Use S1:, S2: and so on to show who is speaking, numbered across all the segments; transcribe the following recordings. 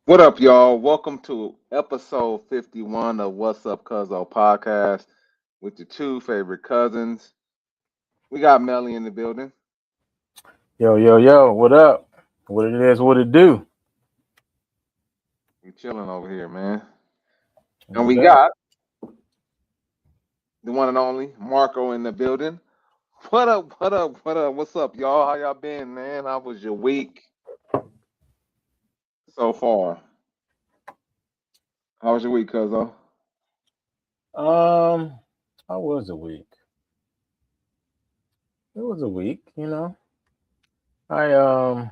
S1: What up, y'all? Welcome to episode 51 of What's Up, Cuzzo podcast with your two favorite cousins. We got Melly in the building.
S2: Yo, yo, yo, what up? What it is, what it do?
S1: We chilling over here, man. And
S2: No
S1: we
S2: doubt.
S1: got the one and only Marco in the building. What up, what up, what up? What's up, y'all? How y'all been, man? How was your week so far? How was your week, Cuzzo?
S2: Um, how was the week? It was a week. I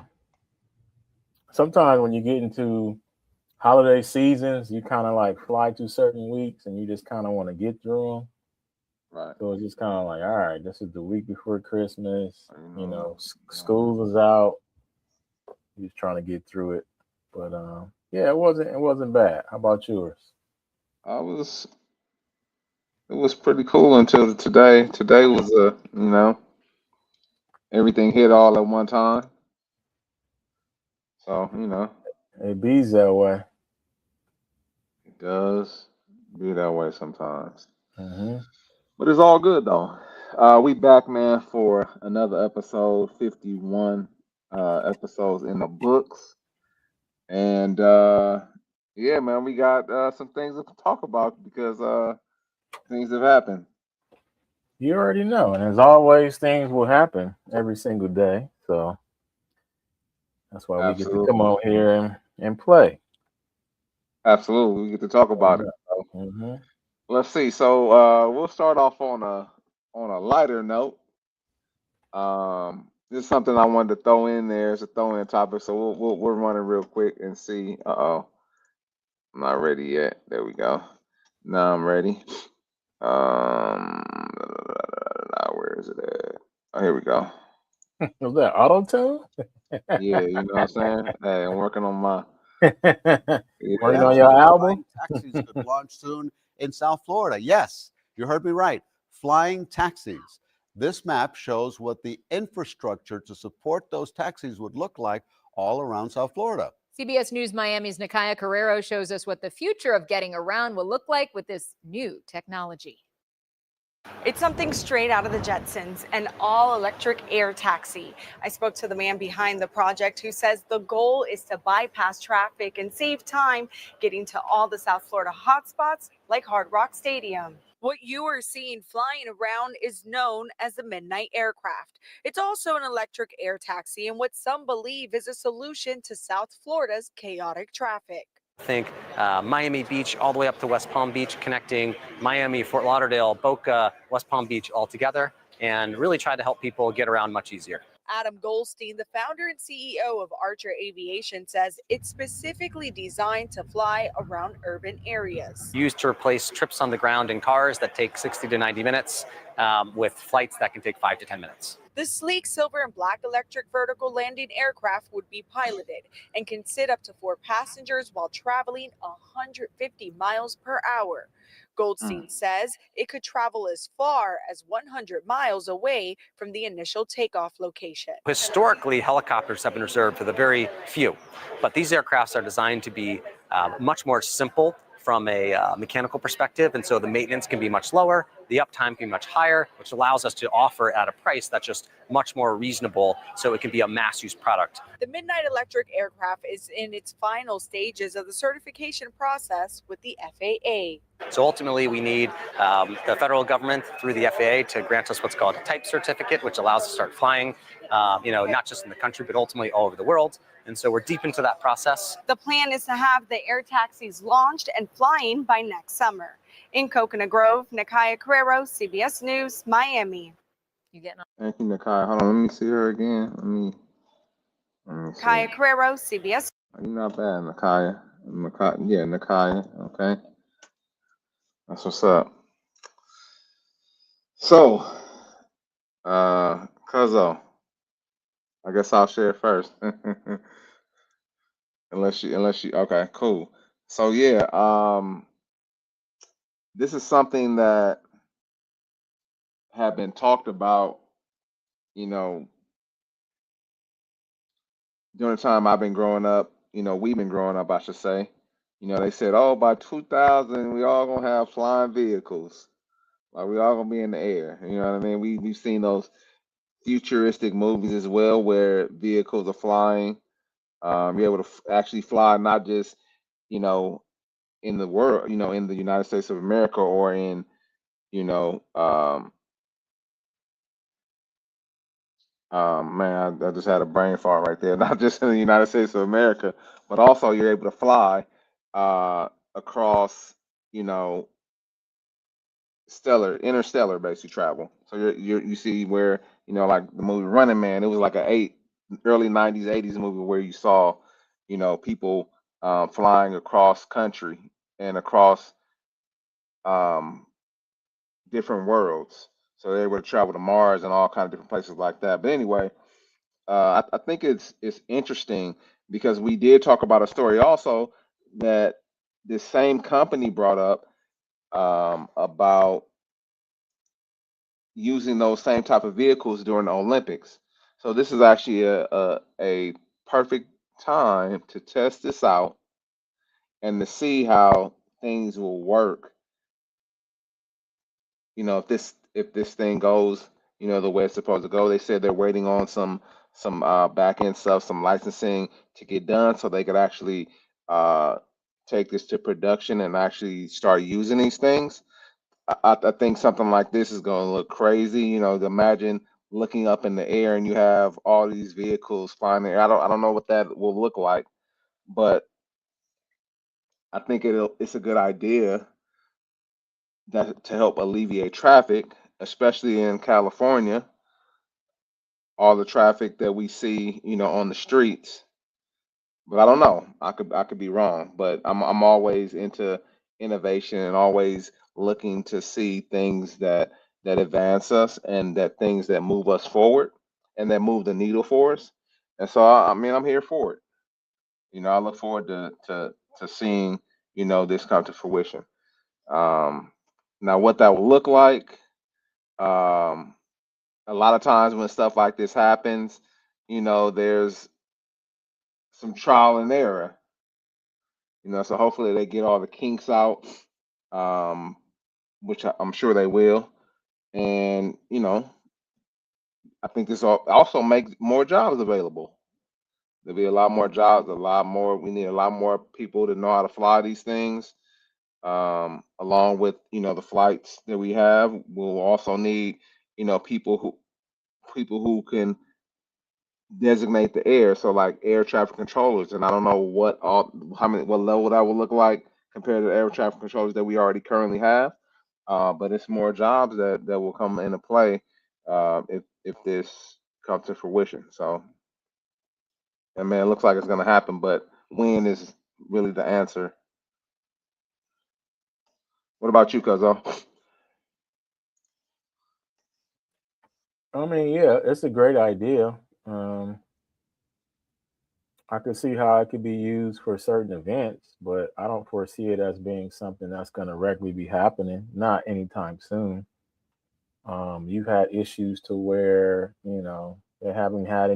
S2: sometimes when you get into holiday seasons, you kind of like fly through certain weeks and you just kind of want to get through them.
S1: Right.
S2: So it's just kind of like, all right, this is the week before Christmas.
S1: You
S2: School is out. You're just trying to get through it. But yeah, it wasn't bad. How about yours?
S1: I was. It was pretty cool until today. Today was everything hit all at one time. So.
S2: It bees that way.
S1: It does be that way sometimes.
S2: Hmm.
S1: But it's all good though. We back, man, for another episode, 51 episodes in the books. And yeah, man, we got some things to talk about because things have happened.
S2: You already know, and as always, things will happen every single day. So that's why we get to come
S1: Absolutely.
S2: on here and play.
S1: Absolutely. We get to talk about it. So,
S2: Mm-hmm.
S1: let's see. So we'll start off on a lighter note. This is something I wanted to throw in there as a throw in topic. So we'll run it real quick and see. Uh-oh. I'm not ready yet. There we go. Now I'm ready. Where is it at? Oh, here we go.
S2: Was that auto tune?
S1: Yeah, you know what I'm saying? Hey, I'm working on my.
S2: Working
S1: Yeah,
S2: on
S3: Yes,
S2: your album?
S3: flying taxis could launch soon in South Florida. Yes, you heard me right. Flying taxis. This map shows what the infrastructure to support those taxis would look like all around South Florida.
S4: CBS News Miami's Nakaya Carrero shows us what the future of getting around will look like with this new technology.
S5: It's something straight out of the Jetsons, an all-electric air taxi. I spoke to the man behind the project who says the goal is to bypass traffic and save time getting to all the South Florida hotspots like Hard Rock Stadium. What you are seeing flying around is known as the Midnight Aircraft. It's also an electric air taxi and what some believe is a solution to South Florida's chaotic traffic.
S6: Think Miami Beach all the way up to West Palm Beach, connecting Miami, Fort Lauderdale, Boca, West Palm Beach all together, and really try to help people get around much easier.
S5: Adam Goldstein, the founder and CEO of Archer Aviation, says it's specifically designed to fly around urban areas.
S6: Used to replace trips on the ground in cars that take 60 to 90 minutes with flights that can take 5 to 10 minutes.
S5: The sleek silver and black electric vertical landing aircraft would be piloted and can sit up to 4 passengers while traveling 150 miles per hour. Goldstein says it could travel as far as 100 miles away from the initial takeoff location.
S6: Historically, helicopters have been reserved for the very few, but these aircrafts are designed to be much more simple from a mechanical perspective, and so the maintenance can be much lower, the uptime can be much higher, which allows us to offer at a price that's just much more reasonable, so it can be a mass use product.
S5: The Midnight Electric aircraft is in its final stages of the certification process with the FAA.
S6: So ultimately, we need the federal government through the FAA to grant us what's called a type certificate, which allows us to start flying, not just in the country, but ultimately all over the world. And so we're deep into that process.
S5: The plan is to have the air taxis launched and flying by next summer. In Coconut Grove, Nakaya Carrero, CBS News, Miami.
S4: You getting on?
S1: Thank you, Nakai. Hold on, let me see her again. Let me see.
S5: Nakaya Carrero, CBS.
S1: You're not bad, Nakaya. Yeah, Nakaya. Okay, that's what's up. So, Cuzzo, I guess I'll share first. unless you, okay, cool. So yeah, this is something that have been talked about, you know, during the time I've been growing up, we've been growing up, I should say. They said, oh, by 2000, we all gonna have flying vehicles. Like we all gonna be in the air. You know what I mean? We've seen those futuristic movies as well, where vehicles are flying. You're able to actually fly, not just you know in the world, in the United States of America, or in you know, man, I just had a brain fart right there. Not just in the United States of America, but also you're able to fly across, you know, interstellar basically travel. So you see where like the movie Running Man, it was like early '90s, '80s movie where you saw people flying across country and across um, different worlds. So they would travel to Mars and all kind of different places like that. But anyway, I think it's interesting because we did talk about a story also that this same company brought up about using those same type of vehicles during the Olympics. So this is actually a perfect time to test this out and to see how things will work. If this thing goes, the way it's supposed to go. They said they're waiting on some back end stuff, some licensing to get done, so they could actually uh, take this to production and actually start using these things. I think something like this is going to look crazy. Imagine looking up in the air and you have all these vehicles flying there. I don't know what that will look like, but I think it's a good idea that to help alleviate traffic, especially in California, all the traffic that we see, on the streets. But I don't know. I could be wrong, but I'm always into innovation and always looking to see things that advance us and that things that move us forward and that move the needle for us. And so I mean I'm here for it. I look forward to seeing this come to fruition. Um, Now what that will look like. Um, a lot of times when stuff like this happens, there's some trial and error. So hopefully they get all the kinks out, um, which I'm sure they will. And I think this also makes more jobs available. There'll be a lot more jobs, a lot more. We need a lot more people to know how to fly these things. Along with the flights that we have, we'll also need people who can designate the air. So like air traffic controllers, and I don't know what level that will look like compared to the air traffic controllers that we already currently have. But it's more jobs that will come into play if this comes to fruition. So, and man, it looks like it's gonna happen, but when is really the answer. What about you, Cuzzo?
S2: I mean, yeah, it's a great idea. Um, I could see how it could be used for certain events, but I don't foresee it as being something that's going to regularly be happening, not anytime soon. You've had issues to where, they haven't had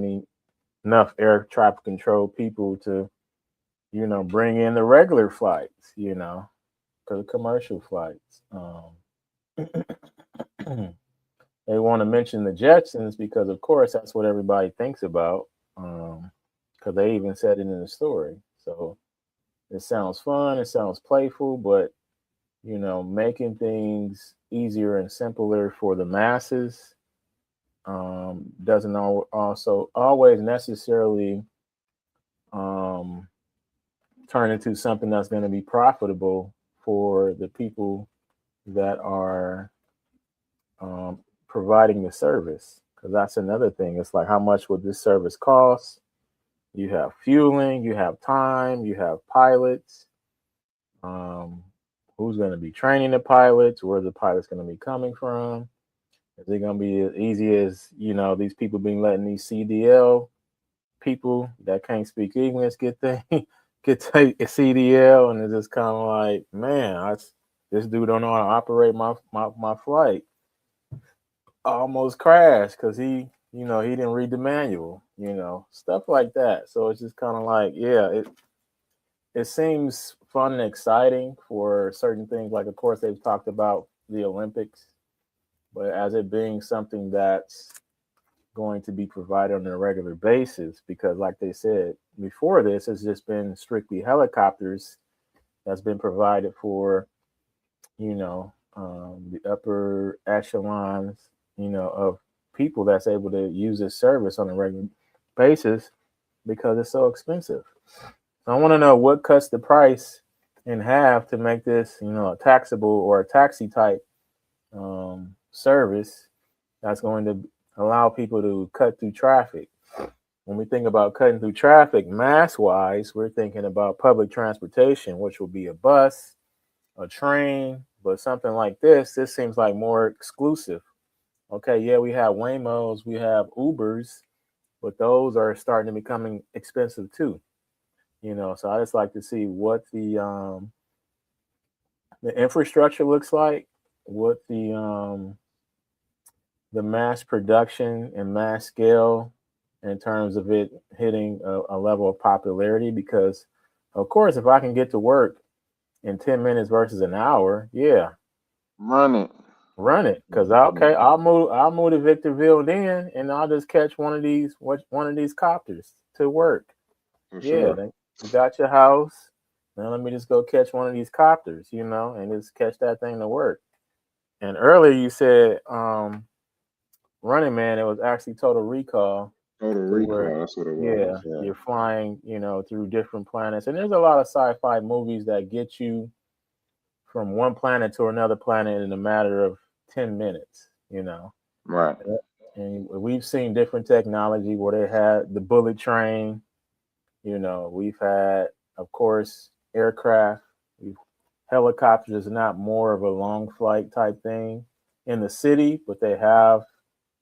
S2: enough air traffic control people to, bring in the regular flights, for the commercial flights. They want to mention the Jetsons because, of course, that's what everybody thinks about. Because they even said it in the story. So it sounds fun, it sounds playful, but making things easier and simpler for the masses doesn't also always necessarily um, turn into something that's going to be profitable for the people that are providing the service. Because that's another thing. It's like, how much would this service cost? You have fueling, you have time, you have pilots. Um, who's going to be training the pilots? Where the pilots going to be coming from? Is it going to be as easy as these people being letting these CDL people that can't speak English get take a CDL, and it's just kind of like, man, this dude don't know how to operate my flight. Almost crashed because he didn't read the manual, stuff like that. So it's just kind of like, yeah, it seems fun and exciting for certain things. Like, of course, they've talked about the Olympics, but as it being something that's going to be provided on a regular basis, because, like they said before, this has just been strictly helicopters that's been provided for, the upper echelons, of people that's able to use this service on a regular basis because it's so expensive. So I want to know what cuts the price in half to make this, a taxable or a taxi type service that's going to allow people to cut through traffic. When we think about cutting through traffic mass wise, we're thinking about public transportation, which will be a bus, a train, but something like this seems like more exclusive. Okay, yeah, we have Waymos, we have Ubers, but those are starting to becoming expensive too. So I just like to see what the infrastructure looks like, what the mass production and mass scale in terms of it hitting a level of popularity. Because, of course, if I can get to work in 10 minutes versus an hour, yeah,
S1: Run it.
S2: run it. Because okay, I'll move to Victorville then, and I'll just catch one of these copters to work.
S1: For
S2: Yeah,
S1: sure.
S2: you got your house. Now let me just go catch one of these copters, and just catch that thing to work. And earlier you said Running Man, it was actually Total Recall,
S1: Total
S2: to where,
S1: Recall. That's what it
S2: yeah,
S1: was. Yeah.
S2: you're flying, through different planets. And there's a lot of sci-fi movies that get you from one planet to another planet in a matter of 10 minutes,
S1: Right.
S2: And we've seen different technology where they had the bullet train. We've had, of course, aircraft. We've, helicopters is not more of a long flight type thing in the city, but they have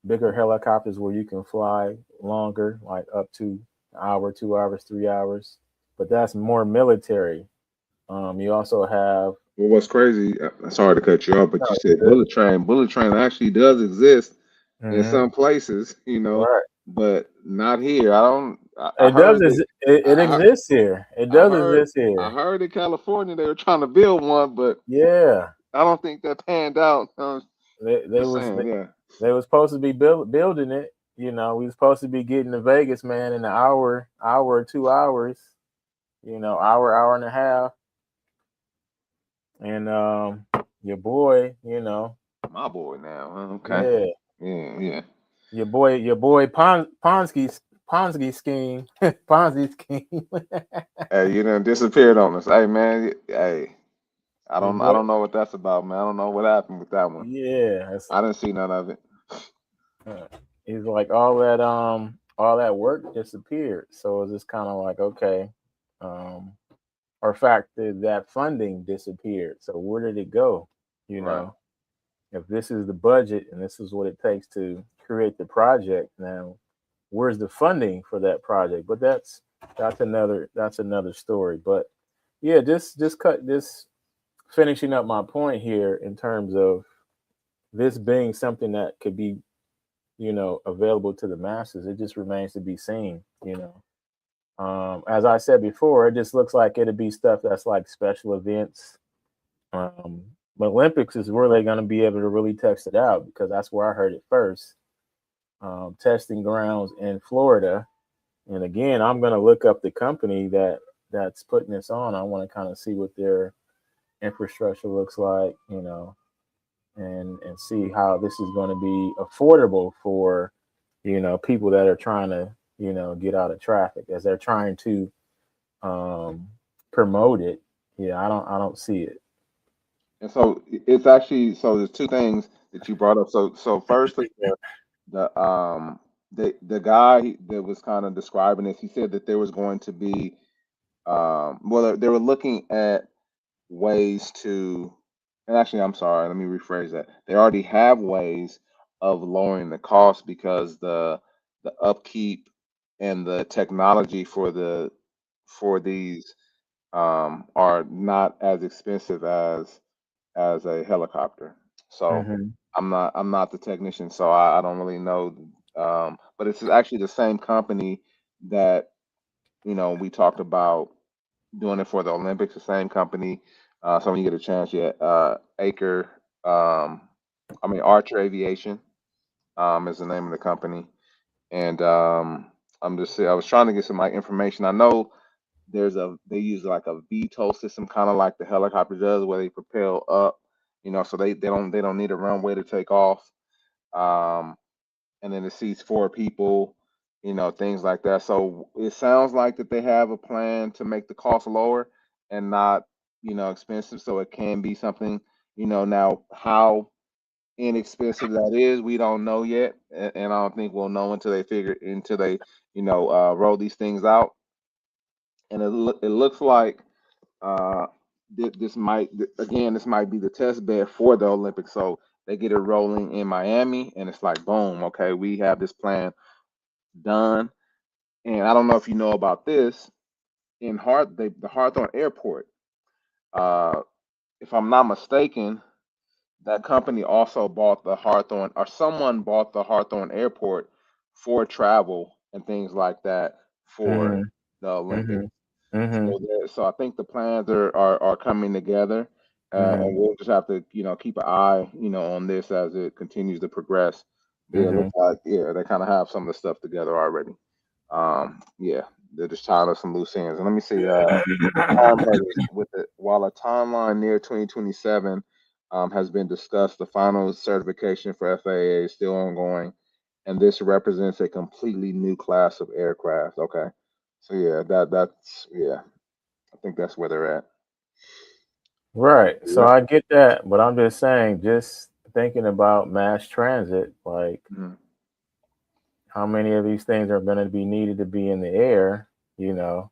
S2: bigger helicopters where you can fly longer, like up to an hour, 2 hours, 3 hours. But that's more military. You also have,
S1: Well, what's crazy? Sorry to cut you off, but
S2: no,
S1: you
S2: you're
S1: said
S2: good.
S1: bullet train. Bullet train actually does exist in
S2: Hmm.
S1: some places,
S2: Right.
S1: but not here. I don't. I
S2: It does.
S1: heard it.
S2: It
S1: I,
S2: exists here. It
S1: I
S2: does
S1: heard.
S2: exist
S1: I
S2: here.
S1: heard in California they were trying to build one, but
S2: Yeah.
S1: I don't think that panned out.
S2: They
S1: Just
S2: was
S1: saying, yeah.
S2: they was supposed to be building it. We was supposed to be getting to Vegas, man, in an hour or 2 hours. Hour and a half. And your boy,
S1: My boy now. Huh? Okay.
S2: yeah,
S1: Yeah, yeah.
S2: your boy Ponzi scheme, Ponzi scheme.
S1: Hey, you done disappeared on us. Hey, man. Hey, I
S2: Your
S1: don't. I
S2: boy,
S1: don't know what that's about, man. I don't know what happened with that one.
S2: yeah.
S1: I didn't see none of it.
S2: Uh, he's like all that work disappeared. So it's just kind of like, okay, um, or fact that funding disappeared. So where did it go? You
S1: Right.
S2: know, if this is the budget and this is what it takes to create the project, now where's the funding for that project? But that's another story. But yeah, just cut this finishing up my point here in terms of this being something that could be, available to the masses. It just remains to be seen. As I said before, it just looks like it'd be stuff that's like special events. Um, Olympics is where they're going to be able to really test it out, because that's where I heard it first. Testing grounds in Florida, and again, I'm going to look up the company that's putting this on. I want to kind of see what their infrastructure looks like, and see how this is going to be affordable for, people that are trying to, get out of traffic as they're trying to um, promote it. Yeah, I don't see it.
S1: And so it's actually so there's two things that you brought up. So firstly, the guy that was kind of describing this, he said that there was going to be well they were looking at ways to, and actually I'm sorry, let me rephrase that. They already have ways of lowering the cost because the upkeep and the technology for these are not as expensive as a helicopter. So
S2: Hmm.
S1: I'm not the technician, so I don't really know. But it's actually the same company that we talked about doing it for the Olympics. The same company. So when you get a chance, Acre. Archer Aviation is the name of the company, and I was trying to get some like information. I know they use like a VTOL system, kind of like the helicopter does, where they propel up. So they don't need a runway to take off. Um, and then it seats 4 people. Things like that. So it sounds like that they have a plan to make the cost lower and not expensive. So it can be something. Now how inexpensive that is, we don't know yet, and I don't think we'll know until they roll these things out. And it looks like uh, this might be the test bed for the Olympics. So they get it rolling in Miami, and it's like boom, okay, we have this plan done. And I don't know if you know about this the Hawthorne Airport. Uh, if I'm not mistaken, that company also bought the Hawthorne, or someone bought the Hawthorne Airport for travel and things like that for
S2: Mm-hmm.
S1: the Olympics.
S2: Mm-hmm.
S1: So I think the plans are coming together,
S2: Mm-hmm.
S1: and we'll just have to keep an eye on this as it continues to progress. Yeah, it
S2: Mm-hmm.
S1: looks like they kind of have some of the stuff together already. Yeah, they're just tying up some loose ends. And let me see. Time headed with it. While a timeline near 2027 has been discussed, the final certification for FAA is still ongoing, and this represents a completely new class of aircraft. Okay, so I think that's where they're at.
S2: Right. So
S1: Yep.
S2: I get that, but I'm just saying, just thinking about mass transit, like
S1: Mhm.
S2: how many of these things are going to be needed to be in the air, you know,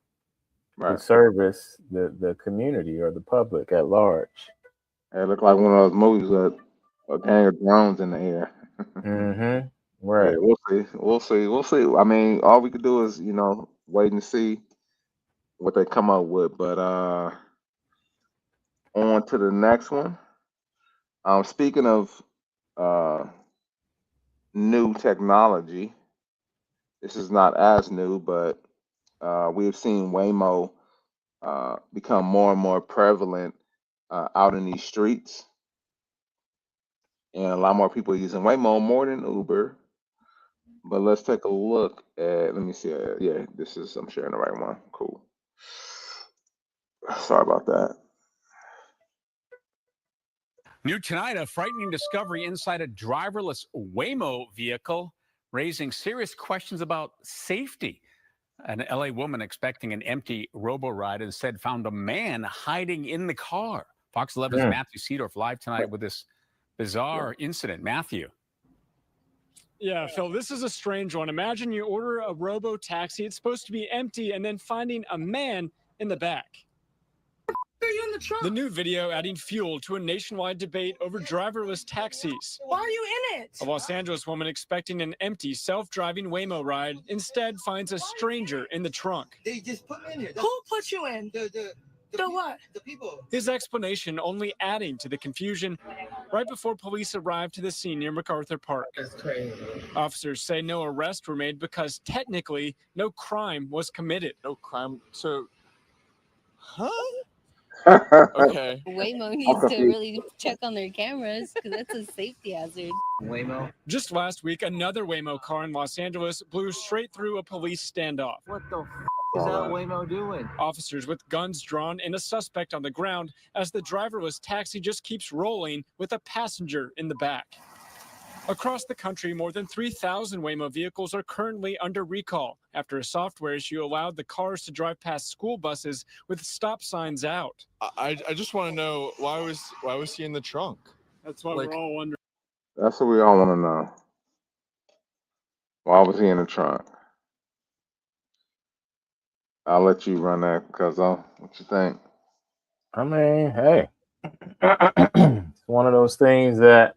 S2: to
S1: Right.
S2: service the community or the public at large.
S1: It looked like one of those movies with a gang of drones in the air.
S2: Mm-hmm.
S1: Yeah,
S2: Right.
S1: we'll see. We'll see. We'll see. I mean, all we could do is, wait and see what they come up with. But on to the next one. Speaking of uh, new technology, this is not as new, but we've seen Waymo become more and more prevalent out in these streets, and a lot more people using Waymo more than Uber. But let's take a look at. Let me see. Yeah, I'm sharing the right one. Cool. Sorry about that.
S7: New tonight, a frightening discovery inside a driverless Waymo vehicle, raising serious questions about safety. An LA woman expecting an empty robo-ride instead found a man hiding in the car. Fox 11's
S2: Mm.
S7: Matthew Seedorf live tonight with this bizarre incident. Matthew.
S8: Yeah, Phil, this is a strange one. Imagine you order a robo taxi, it's supposed to be empty, and then finding a man in the back.
S9: Are you in the trunk?
S8: The new video adding fuel to a nationwide debate over driverless taxis.
S9: Why are you in it?
S8: A Los Angeles woman expecting an empty self-driving Waymo ride instead finds a stranger in the trunk.
S9: They just put me in here. Who put you in? The what? The people.
S8: His explanation only adding to the confusion right before police arrived to the scene near MacArthur Park.
S9: That's crazy.
S8: Officers say no arrests were made because technically no crime was committed.
S10: No crime. So, huh?
S1: Okay.
S11: Waymo
S1: I'm
S11: needs to
S1: confused.
S11: really check on their cameras because that's a safety hazard.
S9: Waymo.
S8: Just last week, another Waymo car in Los Angeles blew straight through a police standoff.
S9: What the is that Waymo doing?
S8: Officers with guns drawn and a suspect on the ground as the driverless taxi just keeps rolling with a passenger in the back. Across the country, more than 3,000 Waymo vehicles are currently under recall after a software issue allowed the cars to drive past school buses with stop signs out.
S10: I just want to know why was he in the trunk?
S8: That's what we're all wondering.
S1: That's what we all want to know. Why was he in the trunk? I'll let you run that, Cuzzo. What you think?
S2: I mean, hey, it's one of those things that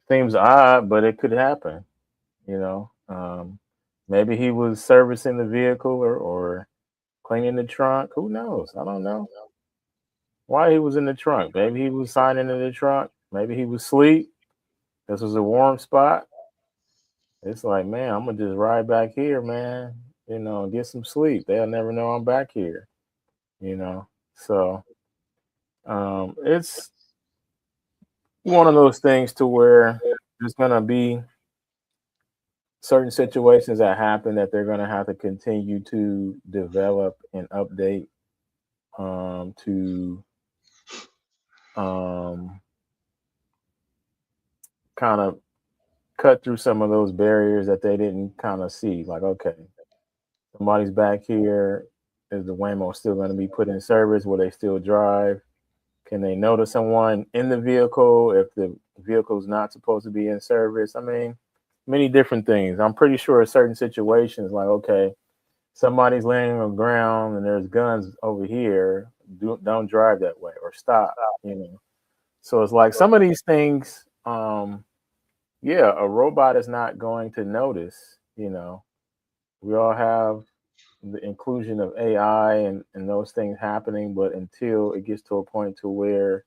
S2: seems odd, but it could happen. You know, maybe he was servicing the vehicle or cleaning the trunk. Who knows? I don't know why he was in the trunk. Maybe he was signing in the trunk. Maybe he was asleep. This was a warm spot. It's like, man, I'm gonna just ride back here, man. You know, get some sleep. They'll never know I'm back here. you know. So it's one of those things to where there's gonna be certain situations that happen that they're gonna have to continue to develop and update to um, kind of cut through some of those barriers that they didn't kind of see. Like, okay, somebody's back here. Is the Waymo still going to be put in service? Will they still drive? Can they notice someone in the vehicle if the vehicle is not supposed to be in service? I mean, many different things. I'm pretty sure in certain situations, like, okay, somebody's laying on the ground and there's guns over here. Don't drive that way or stop, you know. So it's like some of these things, yeah, a robot is not going to notice, you know. We all have the inclusion of AI and those things happening, but until it gets to a point to where,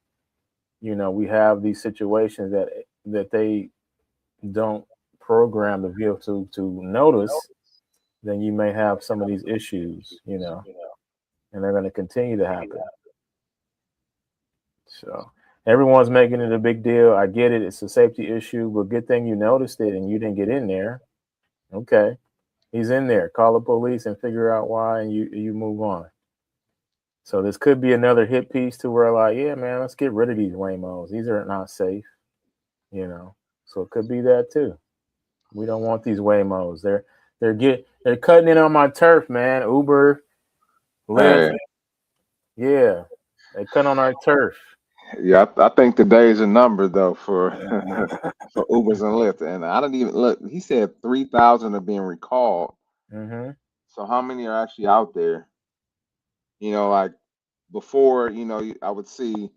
S2: you know, we have these situations that they don't program the vehicle to notice, then you may have some of these issues, you know, and they're going to continue to happen. So everyone's making it a big deal. I get it. It's a safety issue, but good thing you noticed it and you didn't get in there. Okay. He's in there. Call the police and figure out why, and you move on. So this could be another hit piece to where, like, yeah, man, let's get rid of these Waymos. These are not safe, you know. So it could be that too. We don't want these Waymos. They're cutting in on my turf, man. Uber, Lyft,
S1: Hey,
S2: yeah, they cut on our turf.
S1: yeah, I think the days are numbered though for for Ubers and Lyft. And I didn't even look. He said 3,000 are being recalled.
S2: Mm-hmm.
S1: So how many are actually out there? Like before, I would see,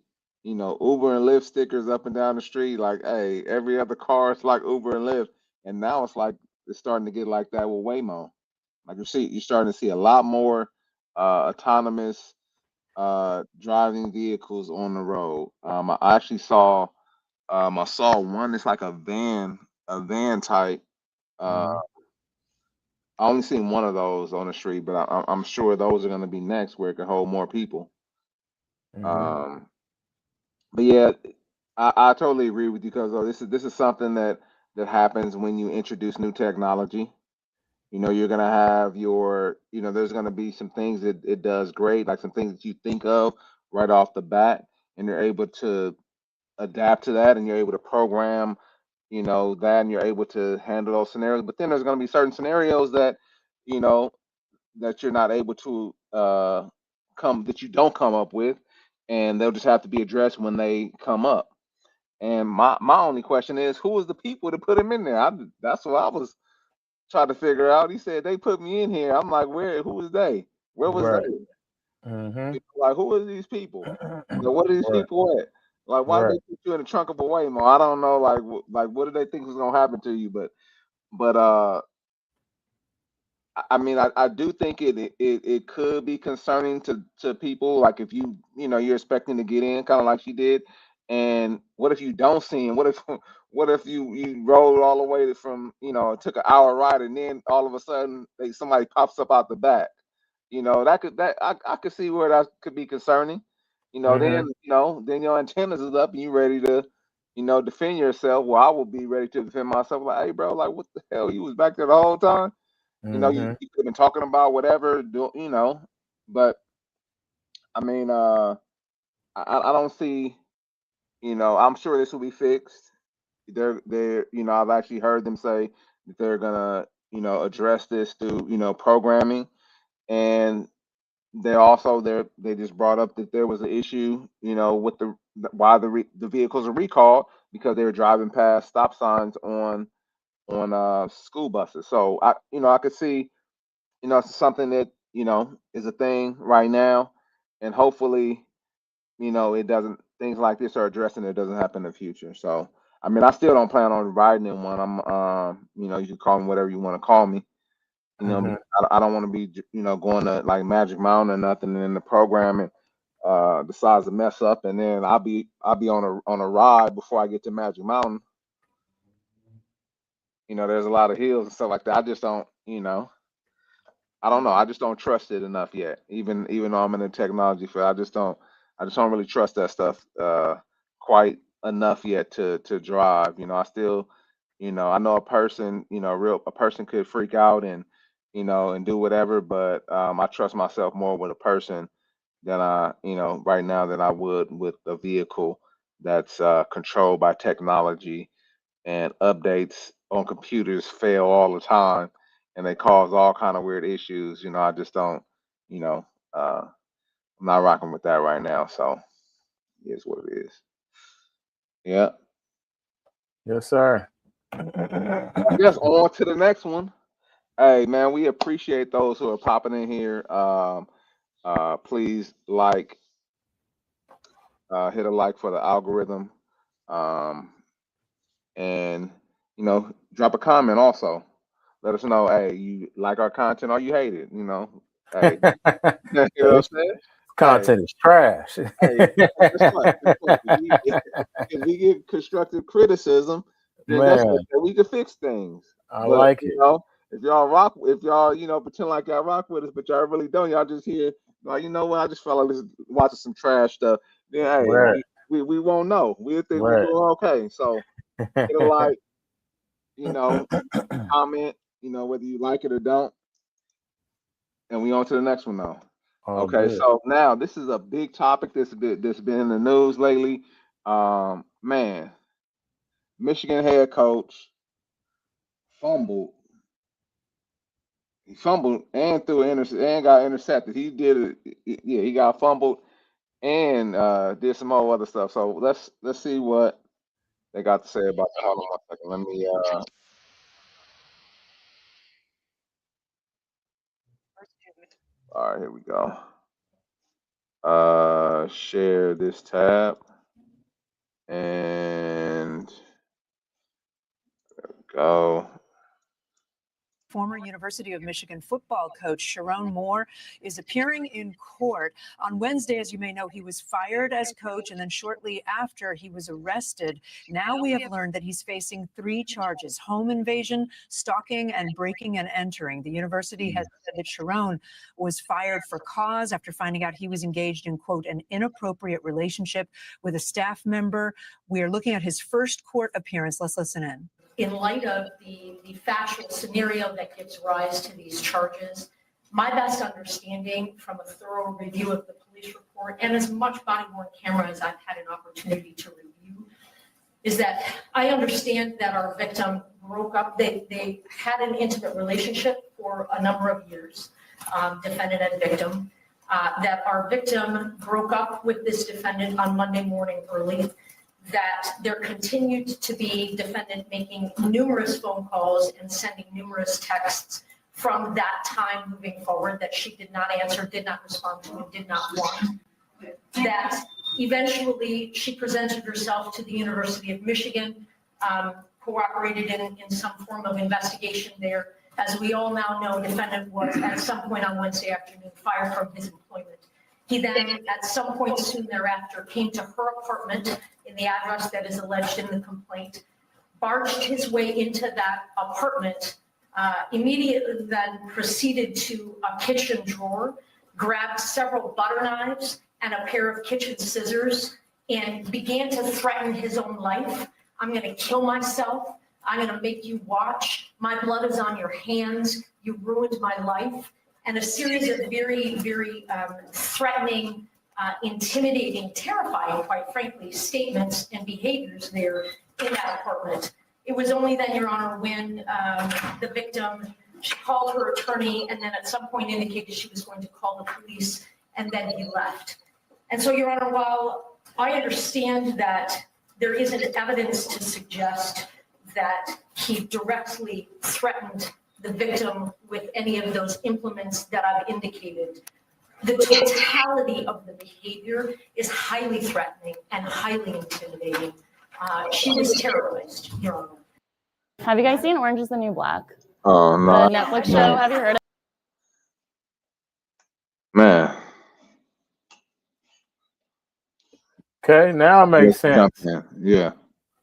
S1: Uber and Lyft stickers up and down the street. Like, hey, every other car is like Uber and Lyft, and now it's like it's starting to get like that with Waymo. Like you're starting to see a lot more autonomous driving vehicles on the road. I saw one that's like a van type. Uh,
S2: Mm-hmm.
S1: I only seen one of those on the street, but I'm sure those are going to be next where it can hold more people.
S2: Mm-hmm.
S1: Um, but yeah, I totally agree with you because this is something that happens when you introduce new technology. You're gonna have there's gonna be some things that it does great, like some things that you think of right off the bat, and you're able to adapt to that, and you're able to program, that, and you're able to handle those scenarios. But then there's gonna be certain scenarios you know, that you're not able to that you don't come up with, and they'll just have to be addressed when they come up. And my only question is, who was the people to put him in there? That's what I was trying to figure out. He said they put me in here. I'm like, where? Who was they? Where was
S2: Right.
S1: they?
S2: Mm-hmm.
S1: Like, who are these people? What are these
S2: Right.
S1: people at? Like, why did
S2: Right.
S1: they put you in the trunk of a Waymo? I don't know. Like, like what did they think was gonna happen to you? But I mean, I do think it could be concerning to people. Like if you're expecting to get in, kind of like she did, and what if you don't see him? What if what if you rolled all the way from took an hour ride, and then all of a sudden somebody pops up out the back? I could see where that could be concerning.
S2: Mm-hmm.
S1: Then your antennas is up and you ready to defend yourself. Well, I will be ready to defend myself. Like, hey, bro, like what the hell? You was back there the whole time.
S2: Mm-hmm.
S1: You could have been talking about whatever, but I mean, I don't see, I'm sure this will be fixed. I've actually heard them say that they're gonna, address this through, programming, and they just brought up that there was an issue, with why the vehicles are recalled because they were driving past stop signs on school buses. So I could see it's something that is a thing right now, and hopefully, it doesn't. Things like this are addressing it doesn't happen in the future. So, I mean, I still don't plan on riding in one. You can call me whatever you want to call me.
S2: Mm-hmm.
S1: Because I don't want to be, going to like Magic Mountain or nothing, and then the programming decides to mess up, and then I'll be on a ride before I get to Magic Mountain. There's a lot of hills and stuff like that. I just don't. I don't know. I just don't trust it enough yet. Even though I'm in the technology field, I just don't really trust that stuff quite enough yet to drive. I still, I know a person could freak out and and do whatever, but I trust myself more with a person than right now than I would with a vehicle that's controlled by technology, and updates on computers fail all the time and they cause all kind of weird issues. I just don't, you know, I'm not rocking with that right now. So it is what it is. Yeah.
S2: Yes, sir.
S1: I guess on to the next one. Hey man, we appreciate those who are popping in here. Please hit a like for the algorithm. Um, and drop a comment also. Let us know, hey, you like our content or you hate it. Hey, you know what I'm
S2: This
S1: saying? Hey,
S2: content is trash.
S1: hey, guess what? Guess what? If we give constructive criticism, then guess what?
S2: Man,
S1: Then we can fix things.
S2: I
S1: But
S2: like it.
S1: if y'all pretend like y'all rock with us, but y'all really don't, y'all just here like, what? I just felt like this watching some trash stuff. Then hey,
S2: Right,
S1: we won't know. We'll think we're
S2: right.
S1: doing okay. So hit a like, comment, whether you like it or don't. And we on to the next one now.
S2: All
S1: Okay,
S2: good.
S1: so now this is a big topic that's been in the news lately. Man, Michigan head coach fumbled. He fumbled and threw an and got intercepted. He did it. Yeah, he got fumbled and did some more other stuff. So let's see what they got to say about that. Hold on one second. Let me all right, here we go. Share this tab and go.
S12: Former University of Michigan football coach Sharon Moore is appearing in court. On Wednesday, as you may know, he was fired as coach, and then shortly after he was arrested. Now we have learned that he's facing 3 charges: home invasion, stalking, and breaking and entering. The university has said that Sharon was fired for cause after finding out he was engaged in, quote, an inappropriate relationship with a staff member. We are looking at his first court appearance. Let's listen in.
S13: In light of the factual scenario that gives rise to these charges, my best understanding from a thorough review of the police report and as much body-worn camera as I've had an opportunity to review is that I understand that our victim broke up. They had an intimate relationship for a number of years, defendant and victim, that our victim broke up with this defendant on Monday morning early, that there continued to be defendant making numerous phone calls and sending numerous texts from that time moving forward that she did not answer, did not respond to, and did not want. That eventually she presented herself to the University of Michigan, cooperated in some form of investigation there. As we all now know, defendant was at some point on Wednesday afternoon fired from his employment. He then, at some point soon thereafter, came to her apartment in the address that is alleged in the complaint, barged his way into that apartment, immediately then proceeded to a kitchen drawer, grabbed several butter knives and a pair of kitchen scissors, and began to threaten his own life. I'm going to kill myself. I'm going to make you watch. My blood is on your hands. You ruined my life. And a series of very, very threatening, intimidating, terrifying, quite frankly, statements and behaviors there in that apartment. It was only then, Your Honor, when the victim, she called her attorney and then at some point indicated she was going to call the police, and then he left. And so, Your Honor, while I understand that there isn't evidence to suggest that he directly threatened the victim with any of those implements that I've indicated, the totality of the behavior is highly threatening and highly intimidating. She was terrorized, Your Honor.
S14: Have you guys seen Orange is the New Black?
S1: Oh no.
S14: The Netflix show, have you heard of it?
S1: Man.
S2: Okay, now it makes sense.
S1: Yeah.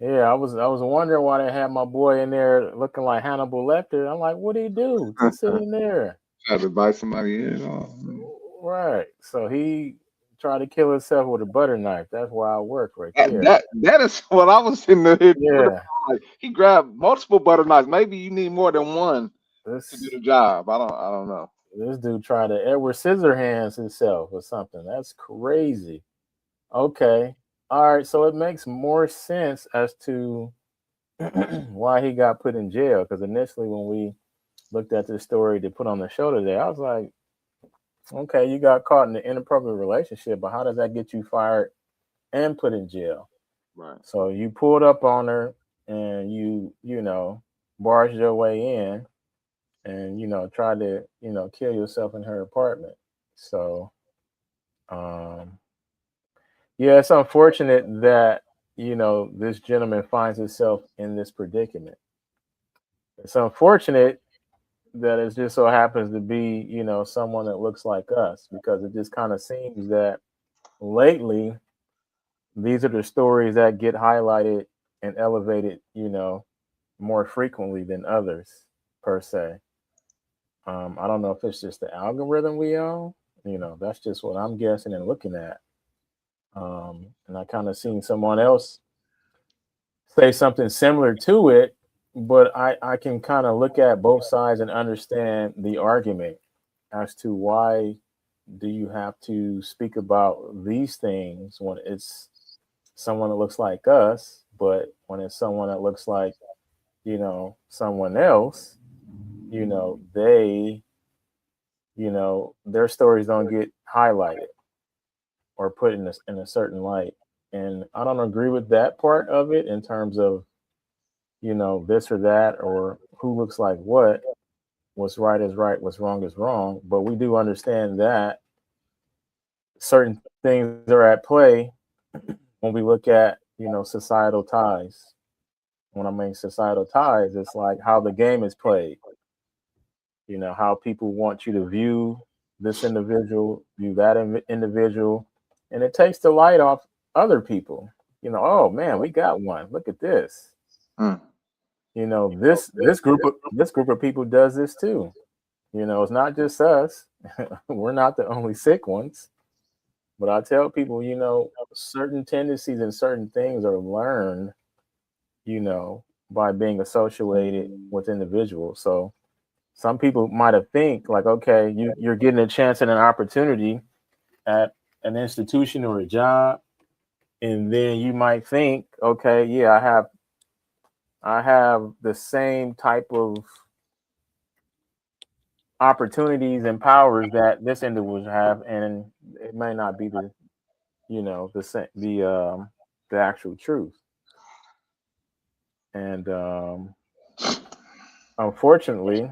S2: Yeah, I was wondering why they had my boy in there looking like Hannibal Lecter. I'm like, what did he do? Just sitting there.
S1: Tried to bite somebody in.
S2: Right. So he tried to kill himself with a butter knife. That's wild work right
S1: That,
S2: there.
S1: that that is what I was in the head.
S2: Yeah.
S1: Like, he grabbed multiple butter knives. Maybe you need more than one to do
S2: This
S1: the job. I don't know.
S2: this dude tried to Edward Scissorhands himself or something. That's crazy. Okay. All right. So it makes more sense as to why he got put in jail. Because initially, when we looked at this story to put on the show today, I was like, okay, you got caught in an inappropriate relationship, but how does that get you fired and put in jail?
S1: Right.
S2: So you pulled up on her and you barged your way in and tried to kill yourself in her apartment. So um yeah, it's unfortunate that this gentleman finds himself in this predicament. It's unfortunate that it just so happens to be someone that looks like us, because it just kind of seems that lately these are the stories that get highlighted and elevated more frequently than others, per se. I don't know if it's just the algorithm we own. That's just what I'm guessing and looking at. And I kind of seen someone else say something similar to it, but I can kind of look at both sides and understand the argument as to why do you have to speak about these things when it's someone that looks like us, but when it's someone that looks like someone else, they their stories don't get highlighted or put in a certain light. And I don't agree with that part of it in terms of this or that, or who looks like what. What's right is right, what's wrong is wrong. But we do understand that certain things are at play when we look at societal ties. When I mean societal ties, it's like how the game is played. How people want you to view this individual, view that individual, and it takes the light off other people. Oh man, we got one. Look at this.
S1: Hmm.
S2: This group of people does this too. It's not just us. We're not the only sick ones. But I tell people, certain tendencies and certain things are learned, by being associated with individuals. So some people might have think like, okay, you're getting a chance and an opportunity at an institution or a job, and then you might think, okay, yeah, I have the same type of opportunities and powers that this individual have, and it may not be the actual truth. And unfortunately,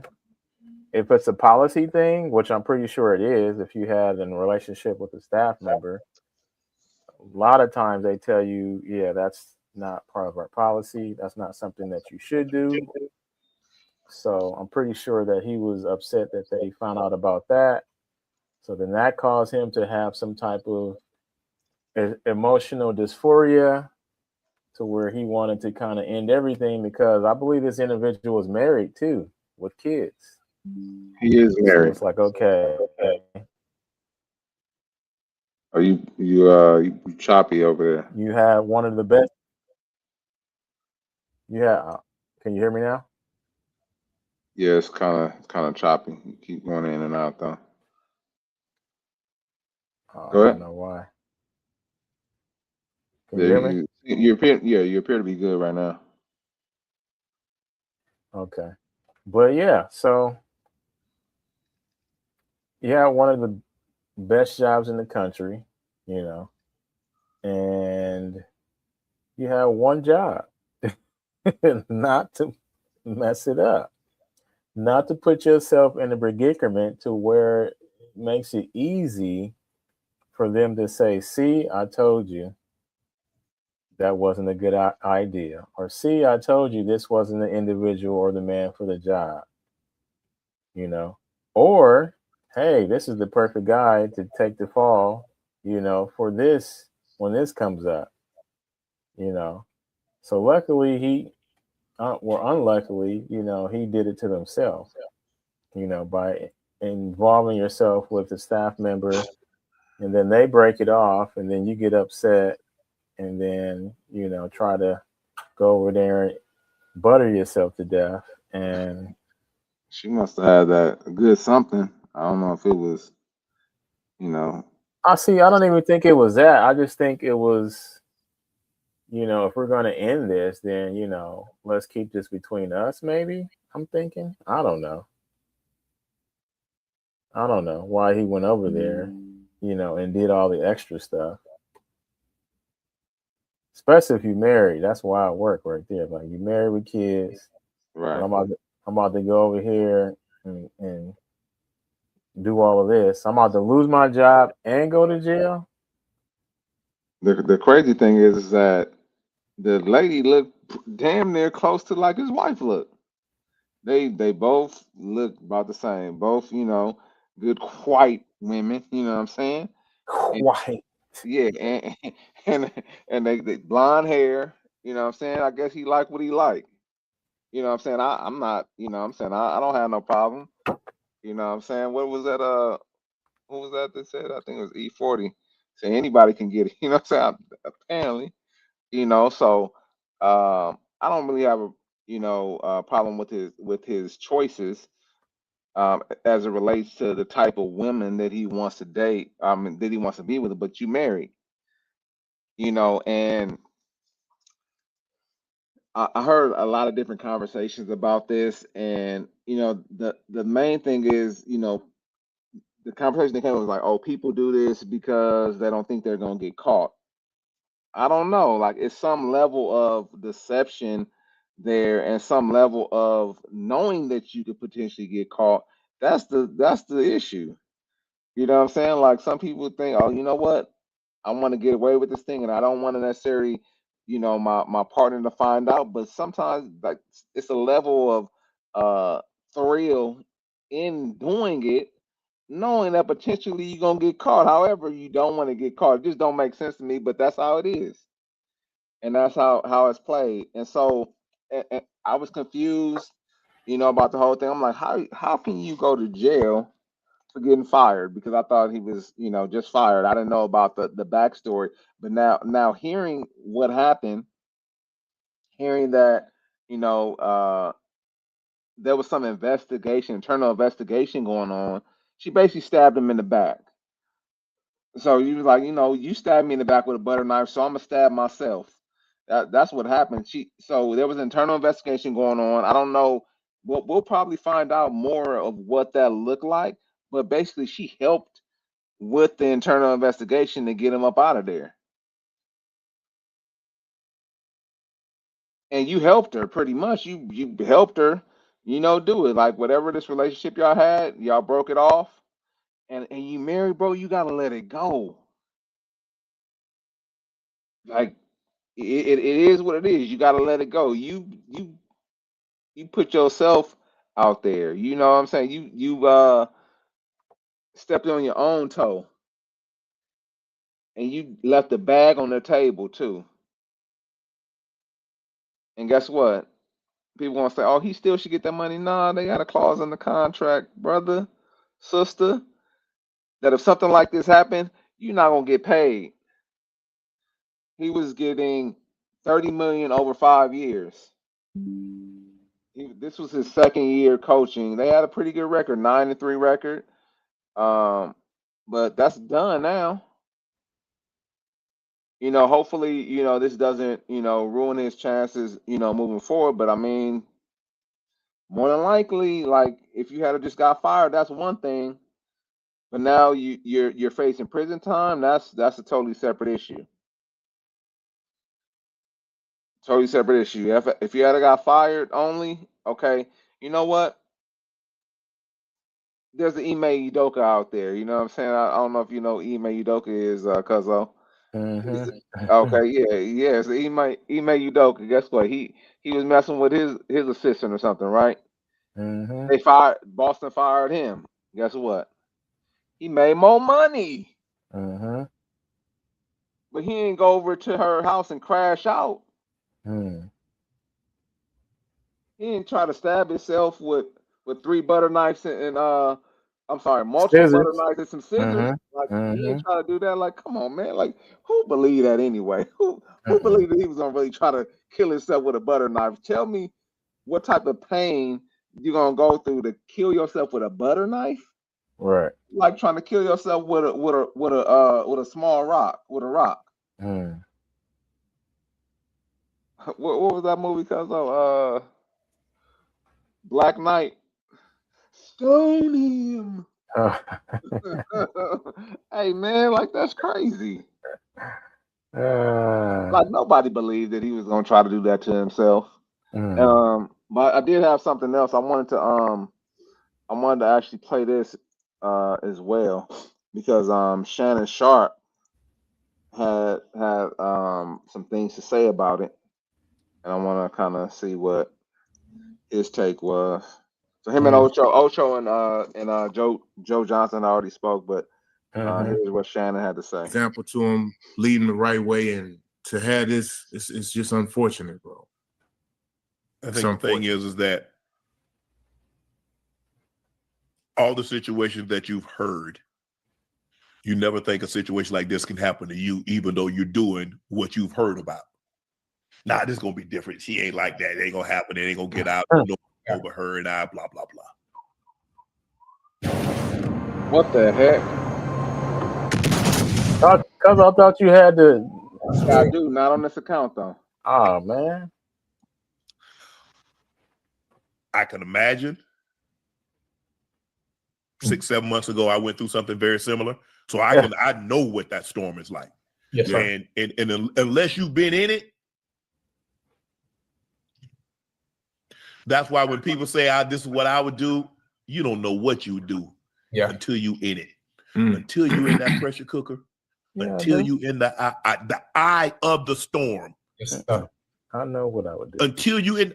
S2: if it's a policy thing, which I'm pretty sure it is, if you had a relationship with a staff member, a lot of times they tell you, yeah, that's not part of our policy. That's not something that you should do. So I'm pretty sure that he was upset that they found out about that. So then that caused him to have some type of emotional dysphoria, to where he wanted to kind of end everything, because I believe this individual was married too with kids.
S1: He is
S2: So
S1: married.
S2: it's like, okay,
S1: Are you choppy over there?
S2: you have one of the best. Yeah, can you hear me now?
S1: Yeah, it's kind of choppy. You keep going in and out though.
S2: I
S1: Go
S2: don't
S1: ahead.
S2: know why. Can
S1: Yeah,
S2: you hear me?
S1: you appear to be good right now.
S2: Okay, but yeah, so yeah, one of the best jobs in the country, you know, and you have one job, not to mess it up, not to put yourself in a predicament to where it makes it easy for them to say, see, I told you that wasn't a good idea. Or, see, I told you this wasn't the individual or the man for the job, you know. Or, hey, this is the perfect guy to take the fall, for this when this comes up, you know. So luckily or unluckily, he did it to himself, by involving yourself with a staff member, and then they break it off, and then you get upset, and then try to go over there and butter yourself to death. And
S1: She must have had that good something. I don't know if it was, you know.
S2: I don't even think it was that. I just think it was, if we're going to end this, then let's keep this between us. Maybe I'm thinking. I don't know. I don't know why he went over there, and did all the extra stuff. Especially if you married, that's wild work right there. Like you married with kids,
S1: Right.
S2: and I'm about to go over here and do all of this. I'm about to lose my job and go to jail.
S1: The crazy thing is that the lady looked damn near close to like his wife looked. They both look about the same. Both, good white women, you know what I'm saying? And,
S2: White.
S1: yeah, and they blonde hair, you know what I'm saying? I guess he liked what he liked. You know what I'm saying? I'm not, I'm saying I don't have no problem. You know what I'm saying? What was that who was that said? I think it was E40. Say anybody can get it, you know what I'm saying? Apparently, so I don't really have a problem with his choices as it relates to the type of women that he wants to date, that he wants to be with. But you married, and I heard a lot of different conversations about this, and the main thing is, the conversation that came was like, oh, people do this because they don't think they're gonna get caught. I don't know. Like it's some level of deception there and some level of knowing that you could potentially get caught. That's the issue. You know what I'm saying? Like some people think, oh, you know what? I want to get away with this thing and I don't want to necessarily, my partner to find out. But sometimes like it's a level of thrill in doing it, knowing that potentially you're gonna get caught. However, you don't want to get caught. It just don't make sense to me, but that's how it is and that's how it's played. And so and I was confused, about the whole thing. I'm like, how can you go to jail for getting fired? Because I thought he was, just fired. I didn't know about the backstory. But now hearing what happened, hearing that, you know, uh, there was some internal investigation going on. She basically stabbed him in the back. So he was like, you stabbed me in the back with a butter knife, so I'm gonna stab myself. That's what happened. So there was an internal investigation going on. I don't know. We'll probably find out more of what that looked like. But basically, she helped with the internal investigation to get him up out of there. And you helped her pretty much. You helped her, do it. Like whatever this relationship y'all had, y'all broke it off, and you married, bro. You gotta let it go. Like it is what it is. You got to let it go. You put yourself out there. You know what I'm saying? You stepped on your own toe, and you left the bag on the table too. And guess what? People gonna say, "Oh, he still should get that money." Nah, they got a clause in the contract, brother, sister, that if something like this happened, you're not gonna get paid. He was getting 30 million over 5 years. This was his second year coaching. They had a pretty good record, 9-3 record. Um, but that's done now. Hopefully, this doesn't, ruin his chances, moving forward. But I mean, more than likely, like if you had just got fired, that's one thing. But now you're facing prison time. That's a totally separate issue. Totally separate issue. If you had got fired only, okay. You know what? There's an Ime Udoka out there. You know what I'm saying? I don't know if you know who Ime Udoka is, Cuzzo. Okay, yeah. So Ime Udoka. Guess what? He was messing with his assistant or something, right? They fired Boston fired him. Guess what? He made more money, but he didn't go over to her house and crash out. He didn't try to stab himself with three butter knives and I'm sorry, multiple butter
S2: Scissors.
S1: knives and some scissors. Like he
S2: Mm-hmm.
S1: ain't try to do that. Like, come on, man. Like, who believed that anyway? Who
S2: Mm-mm.
S1: believed that he was gonna really try to kill himself with a butter knife? Tell me what type of pain you're gonna go through to kill yourself with a butter knife?
S2: Right.
S1: Like trying to kill yourself with a small rock, with a rock.
S2: Mm.
S1: What was that movie called? Black Knight. Stone him. Hey man, like that's crazy. Like nobody believed that he was gonna try to do that to himself. But I did have something else. I wanted to actually play this as well because Shannon Sharp had some things to say about it, and I want to kind of see what his take was. So him and Ocho and Joe Johnson already spoke, but here's what Shannon had to say.
S15: Example to him, leading the right way, and to have this, it's just unfortunate, bro.
S16: I think the thing is that all the situations that you've heard, you never think a situation like this can happen to you, even though you're doing what you've heard about. Nah, this is gonna be different. She ain't like that. It ain't gonna happen. It ain't gonna get out over her and I. Blah blah blah.
S1: What the heck?
S2: Because I thought you had to.
S1: Yeah, I do. Not on this account though.
S2: Oh man.
S16: I can imagine 6-7 months ago, I went through something very similar. So I know what that storm is like.
S15: Yes, sir.
S16: And unless you've been in it, that's why when people say, this is what I would do, you don't know what you would do until you in it. Until you in that pressure cooker, until you in the eye of the storm.
S15: Yes, sir.
S2: I know what I would do.
S16: Until you in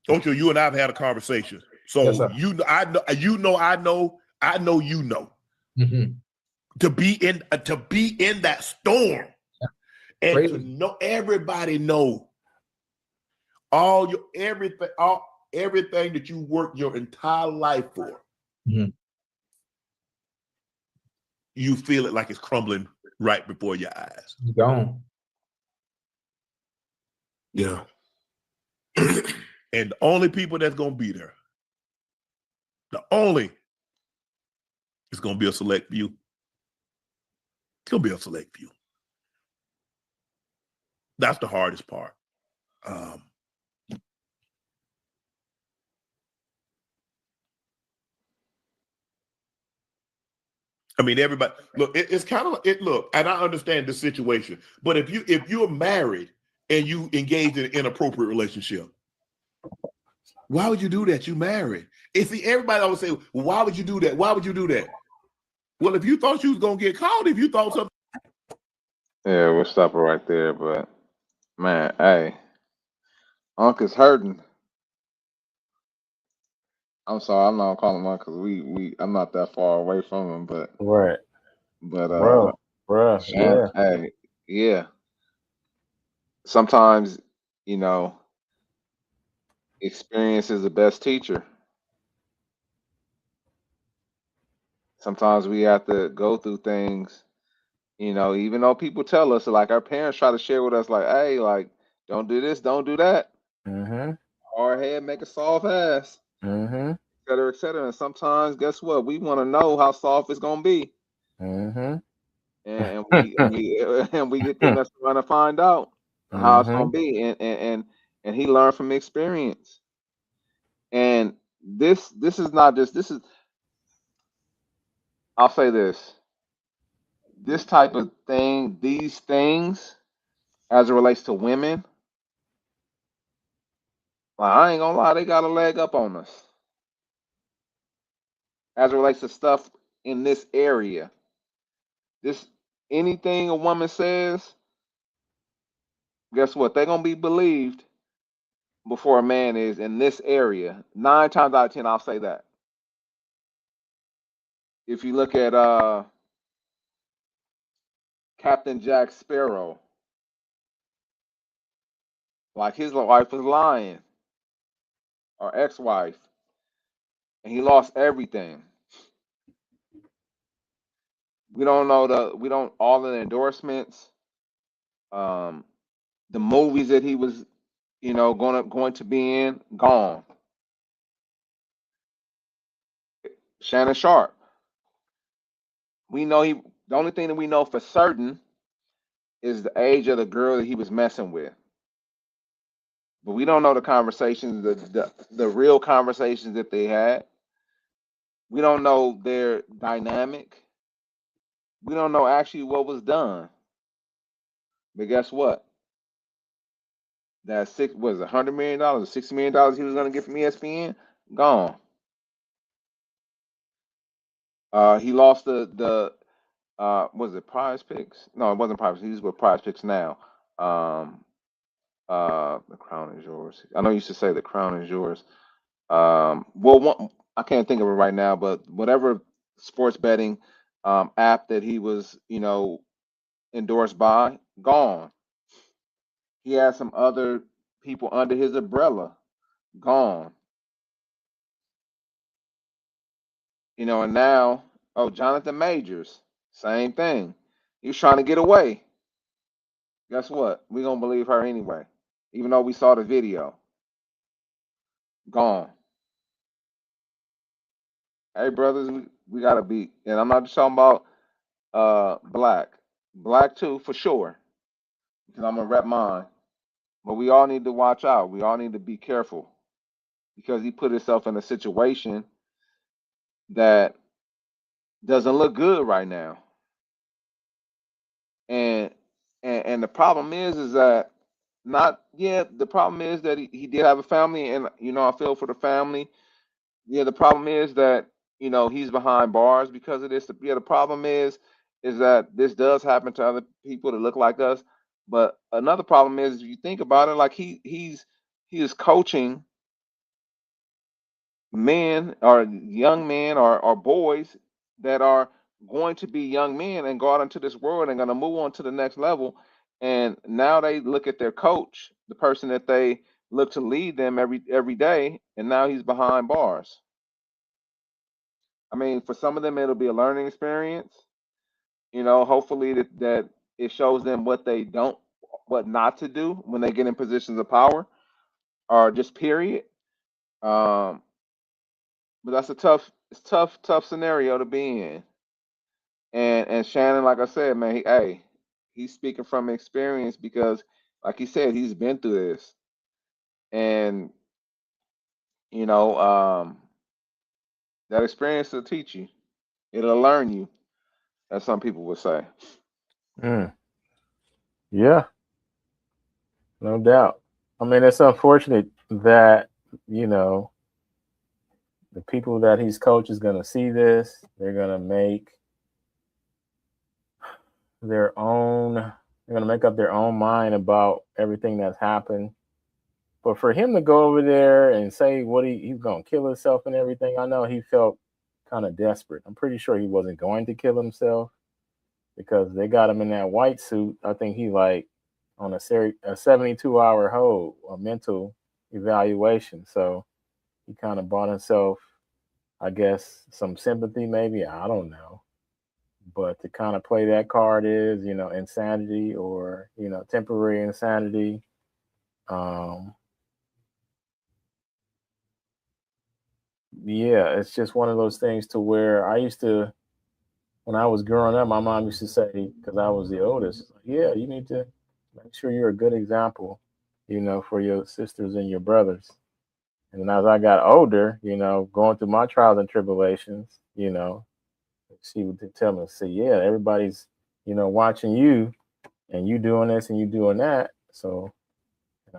S16: Ocho, you and I have had a conversation. So
S15: Yes, sir.
S16: I know. To be in that storm and
S15: Crazy.
S16: to know everybody know everything that you worked your entire life for. You feel it like it's crumbling right before your eyes.
S15: You gone.
S16: Yeah. And the only people that's gonna be there, it's gonna be a select few. It's gonna be a select few. That's the hardest part. I mean, everybody look. It's kind of it. Look, and I understand the situation, but if you're married and you engage in an inappropriate relationship, why would you do that? You married. And see, everybody always say, well, "Why would you do that? Why would you do that?" Well, if you thought you was gonna get caught, if you thought something.
S1: Yeah, we'll stop it right there. But man, hey, Uncle's hurting. I'm sorry, I'm not calling him because I'm not that far away from him, but
S2: Right.
S1: Bruh,
S2: Yeah.
S1: hey, yeah. Sometimes, experience is the best teacher. Sometimes we have to go through things, even though people tell us, like our parents try to share with us, like, hey, like, don't do this, don't do that. Hard head, make a soft ass, et cetera, et cetera. And sometimes, guess what? We want to know how soft it's gonna be. And we get to mess around and find out how it's gonna be. And he learned from experience. And this is not just this is I'll say this type of thing, these things as it relates to women, like I ain't gonna lie, they got a leg up on us. As it relates to stuff in this area. This anything a woman says, guess what? They're gonna be believed before a man is in this area. 9 times out of 10, I'll say that. If you look at Captain Jack Sparrow, like his wife was lying, or ex-wife. and he lost everything. We don't know all the endorsements, the movies that he was, going to be in, gone. Shannon Sharp. We know the only thing that we know for certain is the age of the girl that he was messing with. But we don't know the conversations, the real conversations that they had. We don't know their dynamic. We don't know actually what was done. But guess what? That was $100 million, $60 million he was going to get from ESPN, gone. He lost was it Prize Picks? No, it wasn't Prize Picks. He's with Prize Picks now. The crown is yours. I know you used to say the crown is yours. I can't think of it right now, but whatever sports betting app that he was, endorsed by, gone. He had some other people under his umbrella, gone. And now, Jonathan Majors, same thing. He was trying to get away. Guess what? We're gonna believe her anyway, even though we saw the video. Gone. Hey, brothers, we gotta be, and I'm not just talking about black too for sure, because I'm gonna rep mine. But we all need to watch out. We all need to be careful because he put himself in a situation that doesn't look good right now. And the problem is that the problem is that he did have a family, and I feel for the family. Yeah, the problem is that he's behind bars because of this. Yeah, the problem is that this does happen to other people that look like us. But another problem is, if you think about it, like he is coaching men or young men or boys that are going to be young men and go out into this world and going to move on to the next level. And now they look at their coach, the person that they look to lead them every day, and now he's behind bars. I mean, for some of them, it'll be a learning experience. Hopefully that it shows them what not to do when they get in positions of power, or just period. Um, but that's tough scenario to be in. And Shannon, like I said, man, he's speaking from experience because, like he said, he's been through this, and you know, um, that experience will teach you. It'll learn you, as some people would say.
S2: Mm, yeah, no doubt. I mean, it's unfortunate that, you know, the people that he's coach is going to see this. They're going to make their own, they're going to make up their own mind about everything that's happened. But for him to go over there and say what he's going to kill himself and everything, I know he felt kind of desperate. I'm pretty sure he wasn't going to kill himself because they got him in that white suit. I think he like on a 72-hour hold, a mental evaluation. So he kind of bought himself, I guess, some sympathy, maybe. I don't know. But to kind of play that card is, insanity or, temporary insanity. Yeah, it's just one of those things to where I used to, when I was growing up, my mom used to say, because I was the oldest, yeah, you need to make sure you're a good example, for your sisters and your brothers. And then as I got older, going through my trials and tribulations, she would tell me, say, yeah, everybody's, watching you and you doing this and you doing that. So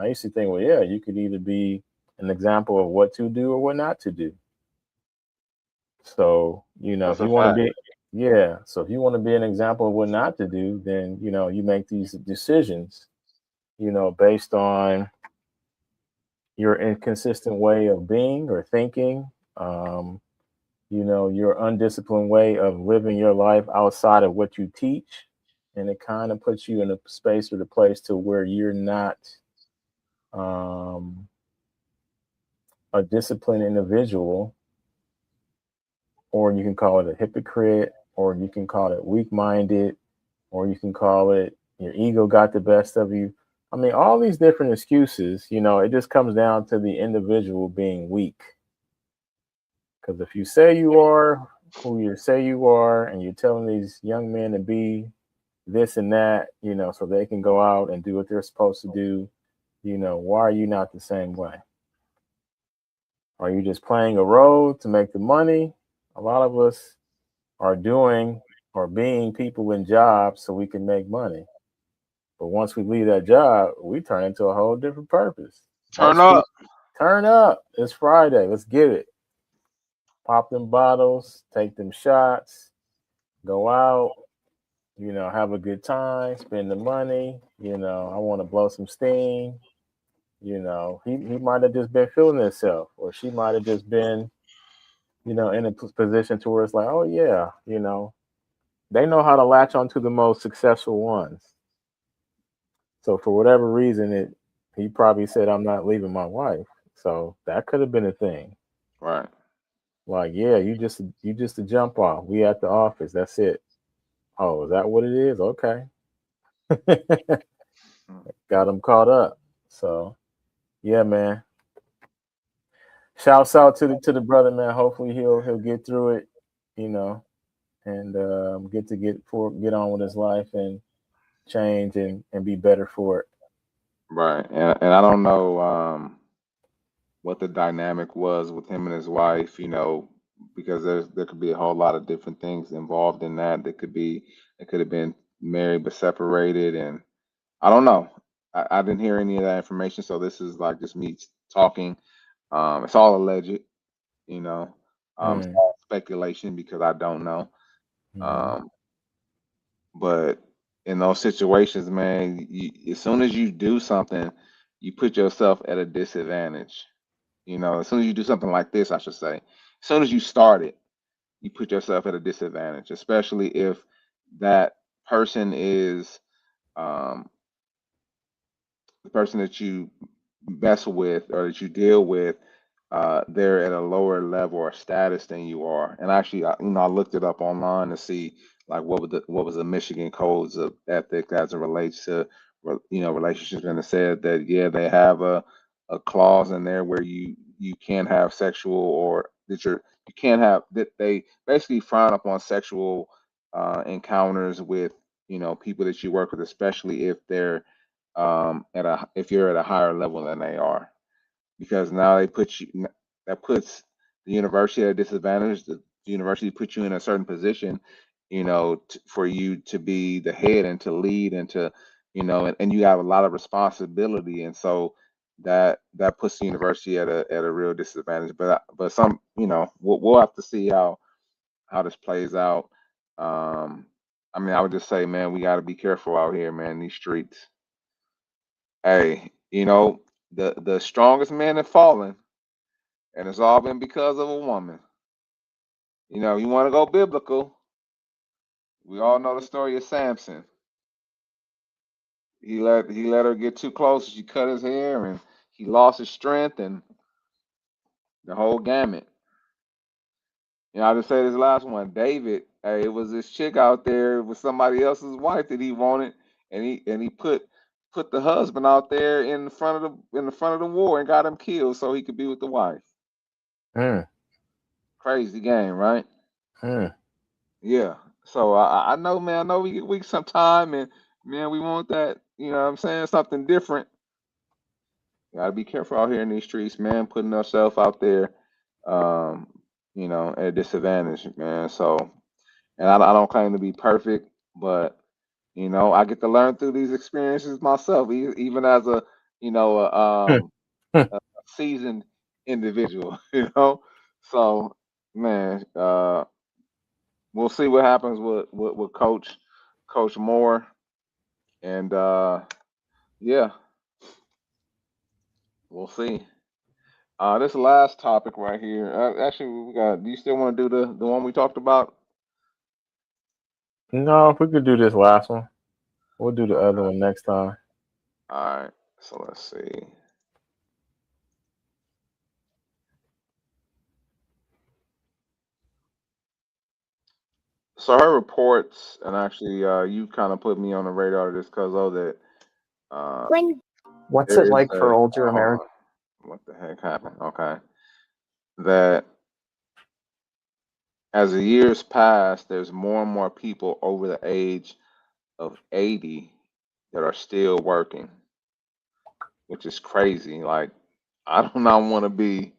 S2: I used to think, well, yeah, you could either be an example of what to do or what not to do. So,
S1: That's
S2: if you
S1: a
S2: want to
S1: fact.
S2: be, yeah. So if you want to be an example of what not to do, then, you make these decisions, based on your inconsistent way of being or thinking, your undisciplined way of living your life outside of what you teach. And it kind of puts you in a space or the place to where you're not a disciplined individual or you can call it a hypocrite, or you can call it weak-minded, or you can call it your ego got the best of you. I mean, all these different excuses, it just comes down to the individual being weak. Because if you say you are who you say you are, and you're telling these young men to be this and that, so they can go out and do what they're supposed to do, why are you not the same way? Are you just playing a role to make the money? A lot of us are doing or being people in jobs so we can make money. But once we leave that job, we turn into a whole different purpose.
S1: Turn up.
S2: Turn up. It's Friday. Let's get it. Pop them bottles, take them shots, go out, have a good time, spend the money. I want to blow some steam. He might have just been feeling himself, or she might have just been, in a position to where it's like, oh yeah, they know how to latch onto the most successful ones. So for whatever reason, he probably said, I'm not leaving my wife. So that could have been a thing.
S1: Right.
S2: Like, yeah, you just a jump off. We at the office. That's it. Oh, is that what it is? Okay. Got him caught up. So yeah, man. Shouts out to the brother, man. Hopefully he'll get through it, and get on with his life and change and be better for it.
S1: Right. And I don't know what the dynamic was with him and his wife, because there could be a whole lot of different things involved in that. It could have been married but separated, and I don't know. I didn't hear any of that information, so this is like just me talking. It's all alleged, it's all speculation because I don't know. Um, but in those situations, man, as soon as you do something, you put yourself at a disadvantage. As soon as you do something like this, I should say, as soon as you start it, you put yourself at a disadvantage, especially if that person is um, the person that you mess with or that you deal with, they're at a lower level or status than you are. And actually, I looked it up online to see like what was the Michigan codes of ethics as it relates to relationships, and it said that yeah, they have a clause in there where you can't have sexual or you can't have that they basically frown upon sexual encounters with people that you work with, especially if they're if you're at a higher level than they are, because now that puts the university at a disadvantage. The university puts you in a certain position, for you to be the head and to lead and to, and you have a lot of responsibility, and so that puts the university at a real disadvantage. But some, we'll have to see how this plays out. I mean, I would just say, man, we got to be careful out here, man, in these streets. Hey, the strongest men have fallen, and it's all been because of a woman. You want to go biblical? We all know the story of Samson. He let her get too close. She cut his hair, and he lost his strength, and the whole gamut. I'll just say this last one. David, hey, it was this chick out there with somebody else's wife that he wanted, and he put the husband out there in the front of the war and got him killed so he could be with the wife. Crazy game, right? Yeah. So I know, man. I know we get weak sometime, and man, we want that. You know what I'm saying? Something different. Gotta be careful out here in these streets, man. Putting ourselves out there, um, at a disadvantage, man. So, and I don't claim to be perfect, but I get to learn through these experiences myself, even as a seasoned individual. So, man, we'll see what happens with Coach Moore, and yeah, we'll see. This last topic right here. Actually, we got. Do you still want to do the one we talked about?
S2: No, if we could do this last one, we'll do the other one next time.
S1: All right. So let's see. So her reports, and actually, you kind of put me on the radar just because of that. Uh,
S17: What's
S1: there
S17: it
S1: is
S17: like for older
S1: hold
S17: Americans?
S1: on. What the heck happened? Okay, that as the years pass, there's more and more people over the age of 80 that are still working, which is crazy. Like, I do not want to be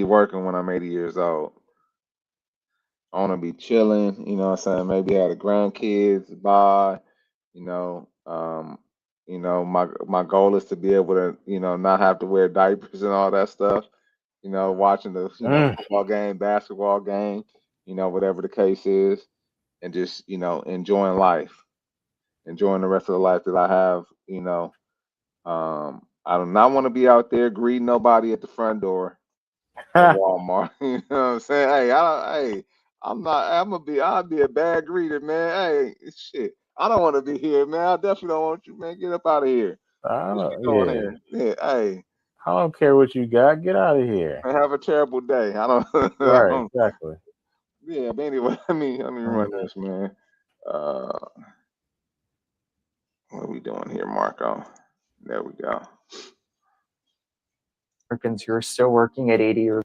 S1: working when I'm 80 years old. I want to be chilling, you know what I'm saying? Maybe have the grandkids by, you know, my goal is to be able to, not have to wear diapers and all that stuff, watching the, football game, basketball game, whatever the case is, and just, enjoying life, enjoying the rest of the life that I have, I do not want to be out there greeting nobody at the front door at Walmart. You know what I'm saying? Hey, I'll be a bad greeter, man. Hey, shit. I don't want to be here, man. I definitely don't want you, man. Get up out of here.
S2: I
S1: What you
S2: don't,
S1: doing
S2: yeah.
S1: here? Yeah, hey,
S2: I don't care what you got. Get out of here.
S1: have a terrible day. I don't, I
S2: Right,
S1: don't
S2: exactly.
S1: yeah, but anyway, let me run
S2: Mhm.
S1: this, man. Uh what are we doing here, Marco? There we go.
S17: Americans who are still working at 80 years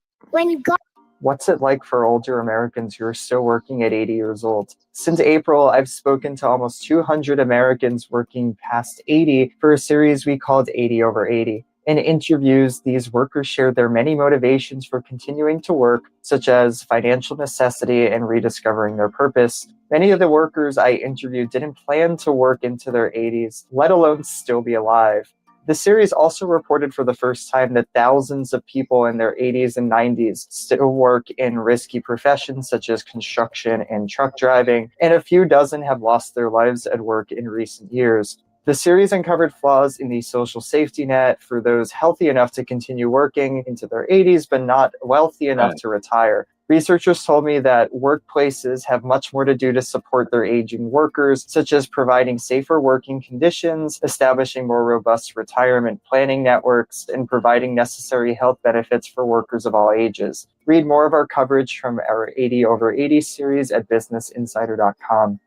S17: What's it like for older Americans who are still working at 80 years old? Since April, I've spoken to almost 200 Americans working past 80 for a series we called 80 over 80. In interviews, these workers shared their many motivations for continuing to work, such as financial necessity and rediscovering their purpose. Many of the workers I interviewed didn't plan to work into their 80s, let alone still be alive. The series also reported for the first time that thousands of people in their 80s and 90s still work in risky professions such as construction and truck driving, and a few dozen have lost their lives at work in recent years. The series uncovered flaws in the social safety net for those healthy enough to continue working into their 80s but not wealthy enough to retire. Researchers told me that workplaces have much more to do to support their aging workers, such as providing safer working conditions, establishing more robust retirement planning networks, and providing necessary health benefits for workers of all ages. Read more of our coverage from our 80 over 80 series at businessinsider.com.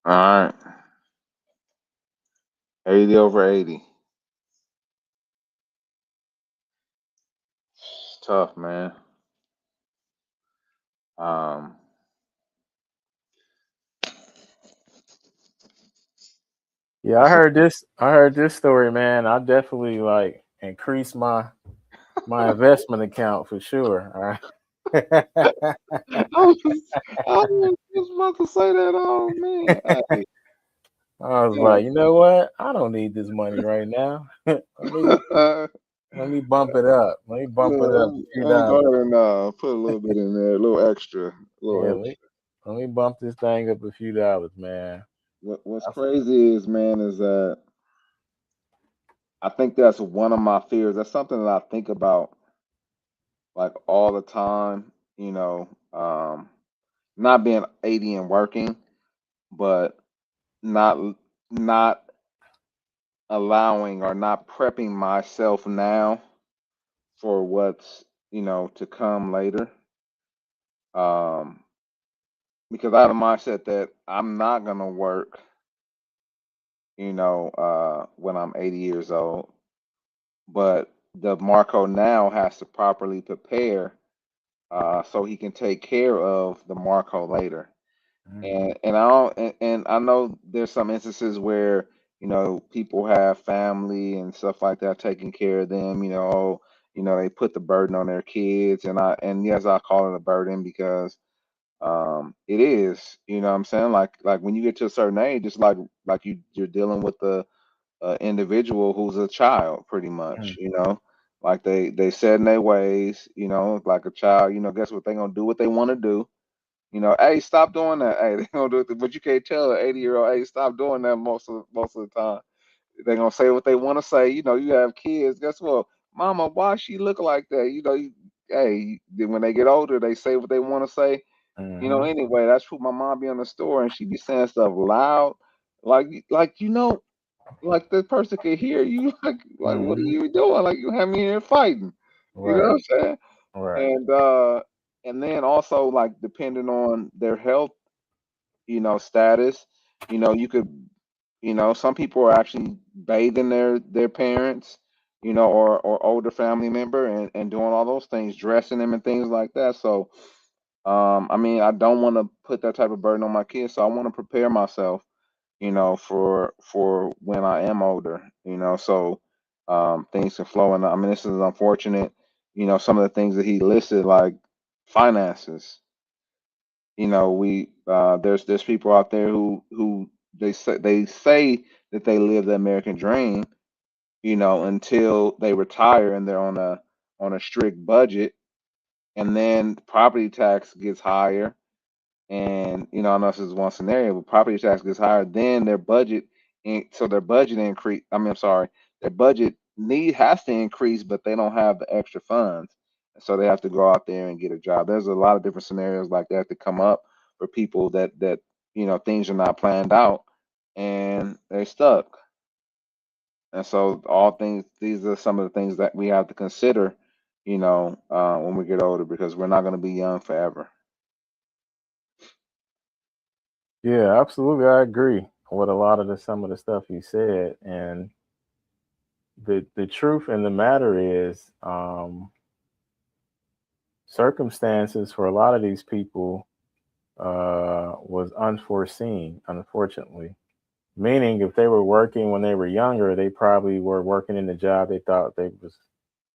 S1: All right. 80 over 80. It's tough, man. Um,
S2: Yeah, I heard this. I heard this story, man. I definitely like increase my investment account for sure. All right.
S1: I was just about to say that. Oh man, hey,
S2: I was like, you know what? I don't need this money right now. Let me bump it up. Let me bump it up a few
S1: let me go
S2: dollars.
S1: ahead and put a little bit in there, a little extra, a
S2: Yeah,
S1: little extra.
S2: let me bump this thing up a few dollars, man.
S1: What's crazy is, man, is that I think that's one of my fears. That's something that I think about like all the time. Not being 80 and working, but not not allowing or not prepping myself now for what's to come later. Um, because I have a mindset that I'm not gonna work, when I'm 80 years old. But the Marco now has to properly prepare so he can take care of the Marco later. And I don't, and I know there's some instances where people have family and stuff like that taking care of them. They put the burden on their kids, and yes, I call it a burden because it is. You know what I'm saying? Like when you get to a certain age, it's like you're dealing with the individual who's a child, pretty much. Like they set in their ways. Like a child. Guess what? They gonna do what they want to do. Hey, stop doing that. Hey, they gonna do it, but you can't tell an 80-year-old, hey, stop doing that most of the time. They gonna say what they want to say. You have kids. Guess what, Mama? Why she look like that? Hey, then when they get older, they say what they want to say. Anyway, that's who my mom be in the store, and she be saying stuff loud, like like the person could hear you. Like what are you doing? Like you have me here fighting. You know what
S2: Right.
S1: I'm saying?
S2: Right.
S1: And and then also like depending on their health, status, you could, some people are actually bathing their parents, or older family member, and doing all those things, dressing them and things like that. So, I mean, I don't want to put that type of burden on my kids, so I want to prepare myself, for when I am older, so things can flow. And I mean, this is unfortunate, some of the things that he listed, like finances. We there's people out there who they say that they live the American dream, until they retire and they're on a strict budget, and then property tax gets higher. And I know this is one scenario, but property tax gets higher, then their budget, so their budget increase. I mean, I'm sorry, their budget need has to increase, but they don't have the extra funds, so they have to go out there and get a job. There's a lot of different scenarios like that that come up for people that things are not planned out and they're stuck. And so all things, these are some of the things that we have to consider, when we get older, because we're not going to be young forever.
S2: Yeah, absolutely. I agree with a lot of some of the stuff you said. And the truth in the matter is, circumstances for a lot of these people was unforeseen, unfortunately. Meaning, if they were working when they were younger, they probably were working in the job they thought they was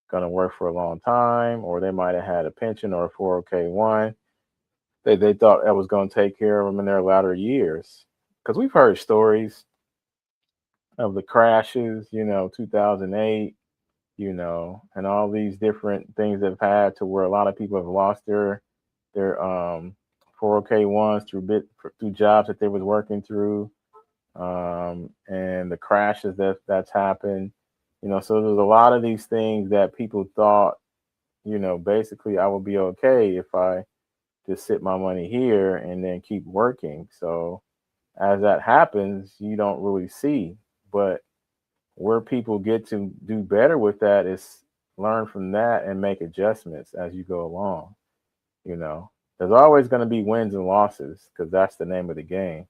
S2: going to work for a long time, or they might have had a pension or a 401. They thought that was going to take care of them in their latter years. Because we've heard stories of the crashes, 2008, and all these different things that have had to where a lot of people have lost their 401s through jobs that they was working through, and the crashes that's happened. So there's a lot of these things that people thought, basically I would be okay if I just sit my money here and then keep working. So as that happens, you don't really see. But where people get to do better with that is learn from that and make adjustments as you go along. There's always going to be wins and losses because that's the name of the game.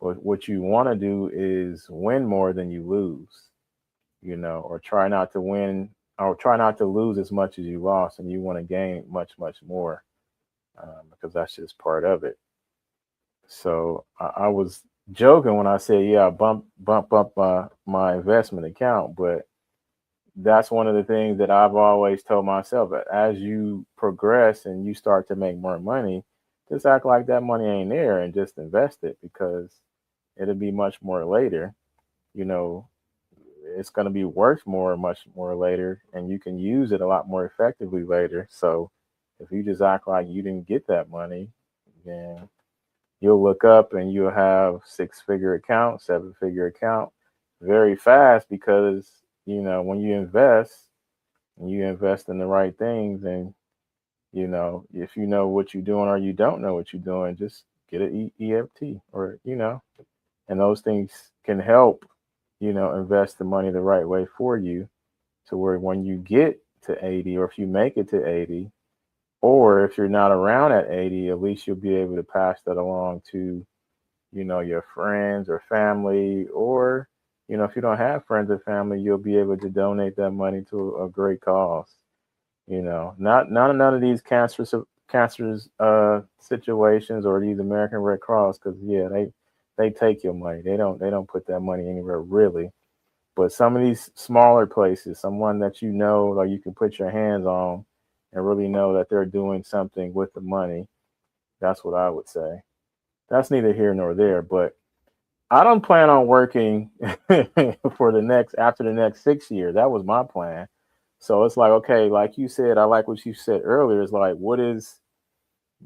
S2: But what you want to do is win more than you lose, or try not to win or try not to lose as much as you lost, and you want to gain much, much more, because that's just part of it. So I was joking when I said, yeah, I bump up my investment account, but that's one of the things that I've always told myself. That as you progress and you start to make more money, just act like that money ain't there and just invest it, because it'll be much more later. You know, it's going to be worth much more later, and you can use it a lot more effectively later. So if you just act like you didn't get that money, then you'll look up and you'll have 6-figure account, 7-figure account very fast, because when you invest and you invest in the right things, and if you know what you're doing or you don't know what you're doing, just get an EFT, or and those things can help invest the money the right way for you, to where when you get to 80, or if you make it to 80, or if you're not around at 80, at least you'll be able to pass that along to your friends or family, or if you don't have friends or family, you'll be able to donate that money to a great cause. Not none of these cancerous situations, or these American Red Cross, because yeah, they take your money. They don't put that money anywhere really. But some of these smaller places, someone that like you can put your hands on and really know that they're doing something with the money. That's what I would say. That's neither here nor there, but I don't plan on working for after the next 6 years. That was my plan. So it's like, okay, like you said, I like what you said earlier. It's like, what is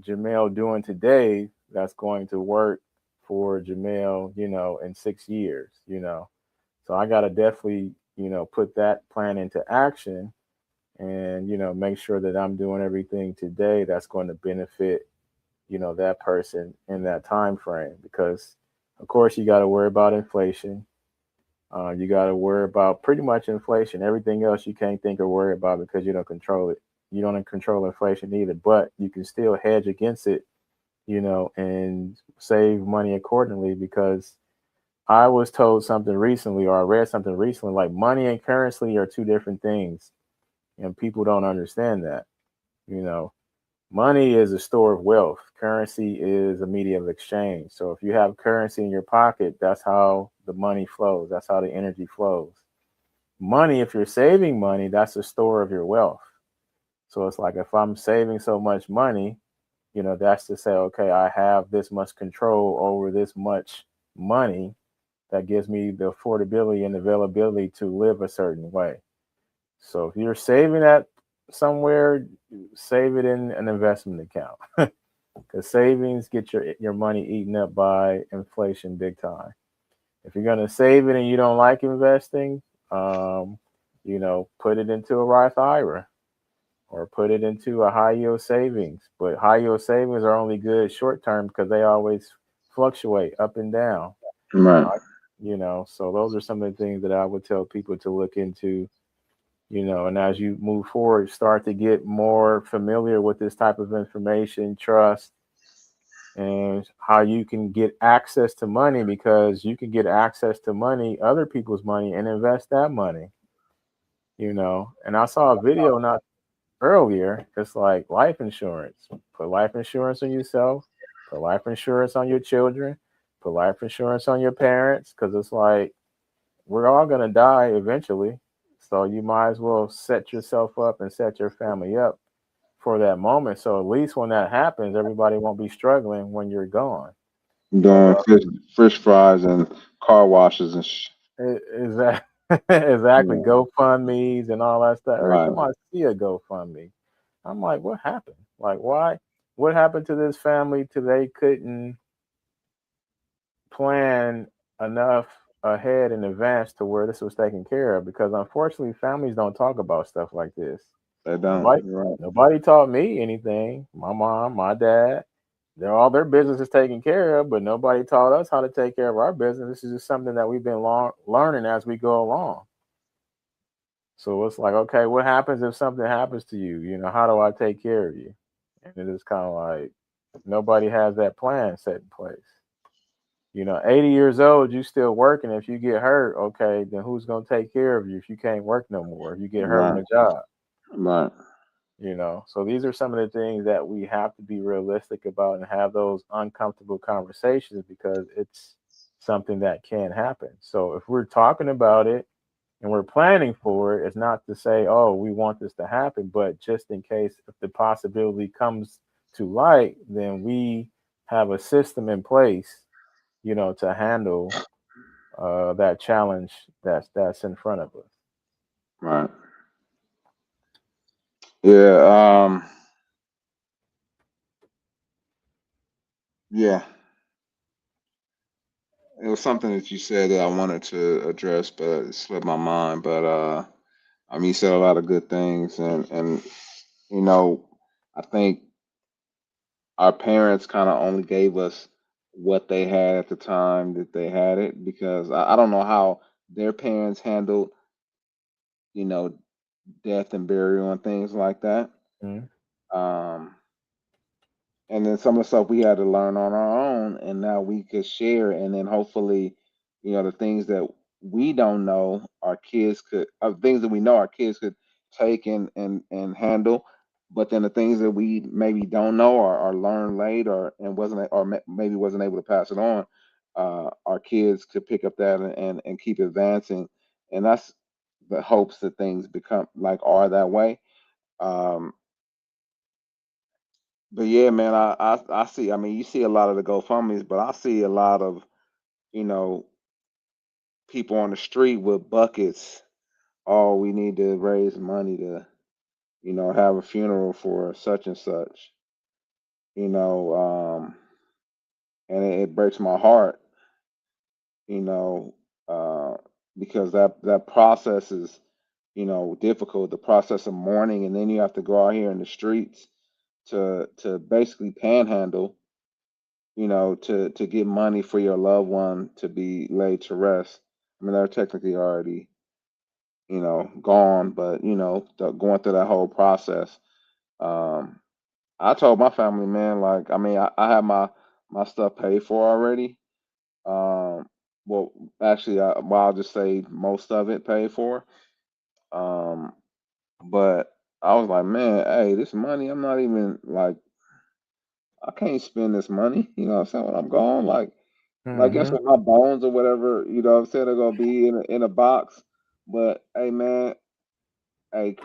S2: Jamel doing today that's going to work for Jamel, in 6 years, So I got to definitely, put that plan into action, and, make sure that I'm doing everything today that's going to benefit, that person in that time frame. Because, of course, you got to worry about inflation. You got to worry about pretty much inflation. Everything else you can't think or worry about because you don't control it. You don't control inflation either, but you can still hedge against it, and save money accordingly. Because I was told something recently, or I read something recently, like money and currency are two different things, and people don't understand that. You know, money is a store of wealth. Currency is a medium of exchange. So if you have currency in your pocket, that's how the money flows. That's how the energy flows. Money, if you're saving money, that's a store of your wealth. So it's like if I'm saving so much money, that's to say, okay, I have this much control over this much money that gives me the affordability and availability to live a certain way. So if you're saving that somewhere, save it in an investment account because savings get your money eaten up by inflation big time. If you're gonna save it and you don't like investing, put it into a Roth IRA or put it into a high yield savings. But high yield savings are only good short term because they always fluctuate up and down.
S1: Right.
S2: So those are some of the things that I would tell people to look into. And as you move forward, start to get more familiar with this type of information, trust, and how you can get access to money, because you can get access to money, other people's money, and invest that money. And I saw a video not earlier. It's like life insurance. Put life insurance on yourself, put life insurance on your children, put life insurance on your parents, because it's like we're all going to die eventually. So you might as well set yourself up and set your family up for that moment. So at least when that happens, everybody won't be struggling when you're gone.
S1: Doing fish fries and car washes and
S2: Is that exactly
S1: yeah.
S2: GoFundMe's and all that stuff? Every
S1: Right.
S2: time I see a GoFundMe, I'm like, what happened? Like, why? What happened to this family till they couldn't plan enough ahead in advance to where this was taken care of? Because unfortunately, families don't talk about stuff like this.
S1: They don't.
S2: Nobody,
S1: You're right.
S2: nobody taught me anything. My mom, my dad, all their business is taken care of, but nobody taught us how to take care of our business. This is just something that we've been learning as we go along. So it's like, okay, what happens if something happens to you? How do I take care of you? And it is kind of like nobody has that plan set in place. 80 years old, you still working. If you get hurt, okay, then who's gonna take care of you if you can't work no more? If you get hurt on
S1: Right.
S2: the job,
S1: Right.
S2: So these are some of the things that we have to be realistic about and have those uncomfortable conversations, because it's something that can happen. So if we're talking about it and we're planning for it, it's not to say, oh, we want this to happen, but just in case if the possibility comes to light, then we have a system in place, to handle that challenge that's in front of us.
S1: Right. Yeah. Yeah. It was something that you said that I wanted to address, but it slipped my mind. But I mean, you said a lot of good things, and you know, I think our parents kind of only gave us what they had at the time that they had it, because I don't know how their parents handled, you know, death and burial and things like that.
S2: Mhm.
S1: Um, and then some of the stuff we had to learn on our own, and now we could share, and then hopefully, the things that we don't know, our kids could, things that we know our kids could take and handle, but then the things that we maybe don't know or learn late, and wasn't, maybe wasn't able to pass it on, our kids could pick up that and keep advancing. And that's the hopes that things become like are that way. um but yeah, man, I see. I mean, you see a lot of the GoFundmes, but I see a lot of, you know people on the street with buckets. Oh, we need to raise money to, have a funeral for such and such. You know, and it breaks my heart. You know, uh, because that process is, difficult. The process of mourning, and then you have to go out here in the streets to basically panhandle, to get money for your loved one to be laid to rest. I mean, they're technically already, gone, but going through that whole process. Um, I told my family, man, like, I mean, I have my stuff paid for already. Um, well, actually, I'll just say most of it paid for. Um, but I was like, man, hey, this money, I'm not even like, I can't spend this money. You know what I'm saying? When I'm gone, like guess
S2: Mm-hmm.
S1: what, my bones or whatever, you know what I'm saying, they're gonna be in a box. But hey, man, hey,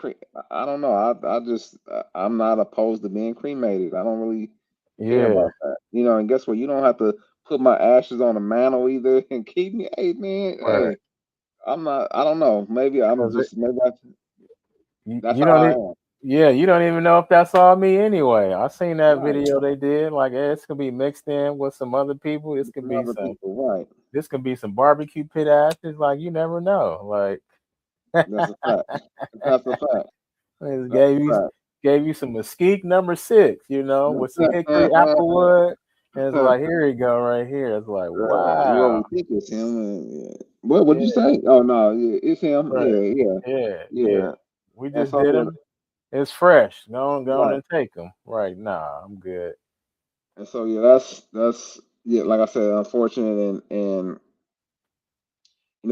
S1: I don't know. I just I'm not opposed to being cremated. I don't really care
S2: Yeah.
S1: about that. You know, and guess what? You don't have to put my ashes on a mantle either and keep me. Hey, man,
S2: Right.
S1: hey, I'm not. I don't know. Maybe I'm
S2: 'Cause
S1: just maybe that's
S2: you
S1: how
S2: don't
S1: I
S2: even,
S1: am.
S2: yeah, you don't even know if that's all me anyway. I seen that
S1: Right.
S2: video they did. Like, it's gonna be mixed in with some other people.
S1: And other people, right?
S2: This could be some barbecue pit ashes. Like, you never know. Like,
S1: That's a fact. That's a fact.
S2: it
S1: That's
S2: gave you some mesquite number 6, with some hickory
S1: a fact.
S2: applewood. And it's like, here you go, right here. It's like,
S1: Well,
S2: wow.
S1: we think it's him. Yeah. What'd you
S2: Yeah.
S1: say? Oh no, yeah, it's him.
S2: Right.
S1: Yeah, yeah,
S2: Yeah.
S1: yeah.
S2: We
S1: And
S2: just
S1: so
S2: did
S1: yeah,
S2: them. It's fresh. Go on
S1: right.
S2: and take them. Right. Nah, I'm good.
S1: And so yeah, that's yeah. Like I said, unfortunate, and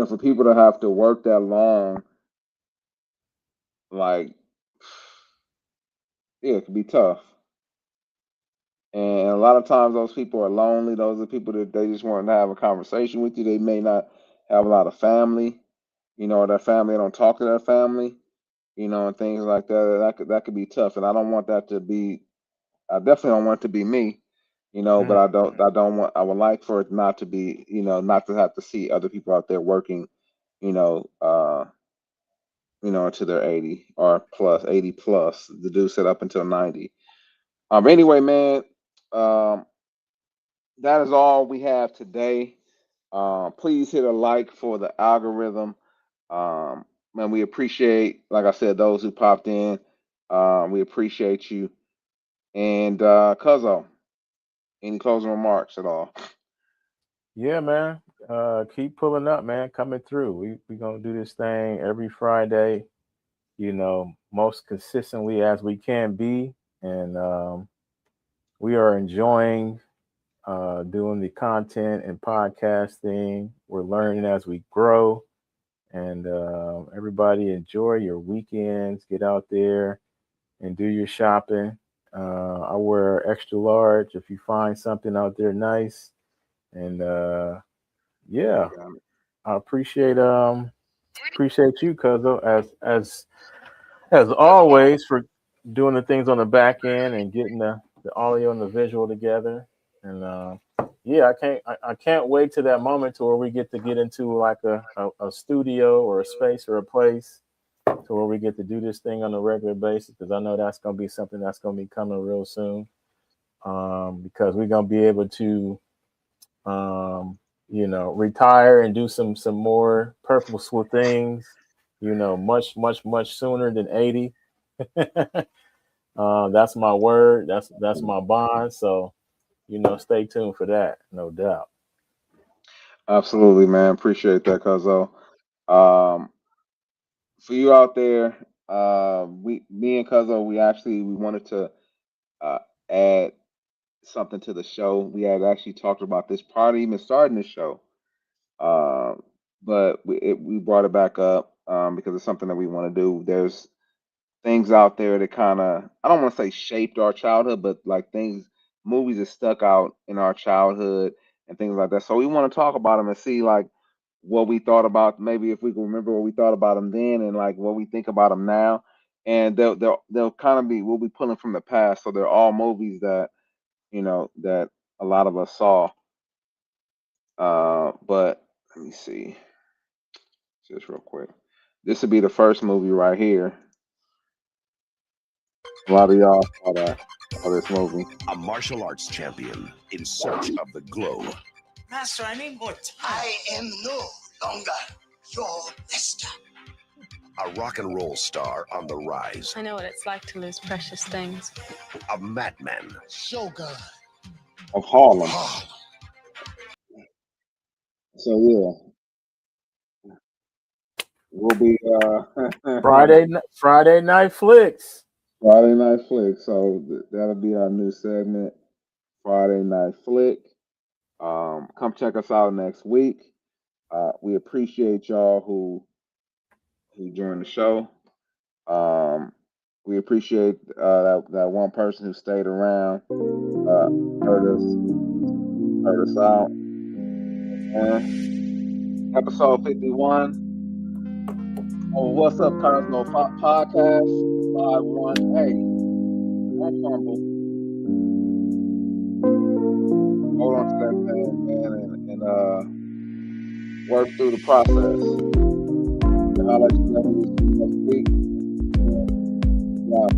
S1: for people to have to work that long, like yeah, it can be tough. And a lot of times, those people are lonely. Those are people that they just want to have a conversation with you. They may not have a lot of family, or their family don't talk to their family, and things like that. That could be tough. And I don't want that to be. I definitely don't want it to be me, but
S2: Mm.
S1: I don't want. I would like for it not to be, not to have to see other people out there working, you know, uh, into their 80 or plus 80 plus. The dude said up until 90. Anyway, man. Um, that is all we have today. Please hit a like for the algorithm. Man, we appreciate, like I said, those who popped in. We appreciate you. And Cuzzo, any closing remarks at all?
S2: Yeah, man. Keep pulling up, man. Coming through. We gonna do this thing every Friday. Most consistently as we can be, and we are enjoying doing the content and podcasting. We're learning as we grow, and everybody enjoy your weekends. Get out there and do your shopping. I wear extra large if you find something out there nice, and yeah, I appreciate you, Cuzzo, as always, for doing the things on the back end and getting the audio and the visual together. And yeah, I can't wait to that moment to where we get to get into like a studio or a space or a place to where we get to do this thing on a regular basis, because I know that's going to be something that's going to be coming real soon. Because we're going to be able to retire and do some more purposeful things, much, much, much sooner than 80. That's my word. That's my bond. So, stay tuned for that, no doubt.
S1: Absolutely, man. Appreciate that, Cuzzo. Um, for you out there, me and Cuzzo, we wanted to uh, add something to the show. We had actually talked about this prior to even starting the show. Uh, but we brought it back up because it's something that we want to do. There's things out there that kind of, I don't want to say shaped our childhood, but like movies that stuck out in our childhood and things like that. So we want to talk about them and see like what we thought about, maybe if we can remember what we thought about them then and like what we think about them now. And they'll kind of be, we'll be pulling from the past. So they're all movies that, that a lot of us saw. But let me see, just real quick. This would be the first movie right here. A lot of y'all saw this movie.
S18: A martial arts champion in search of the glow.
S19: Master, I need more time. I am no longer your master.
S18: A rock and roll star on the rise.
S14: I know what it's like to lose precious things.
S18: A madman.
S19: Shogun.
S1: Of Harlem. So yeah, we'll be
S2: Friday night flicks.
S1: Friday Night Flick. So that'll be our new segment, Friday Night Flick. Come check us out next week. We appreciate y'all who joined the show. We appreciate that one person who stayed around, heard us out. Episode 51 of What's Up Cosmo Podcast. 5-1. Hey, don't fumble. Hold on to that thing, man, and work through the process. And I'll let you know next week. Yeah.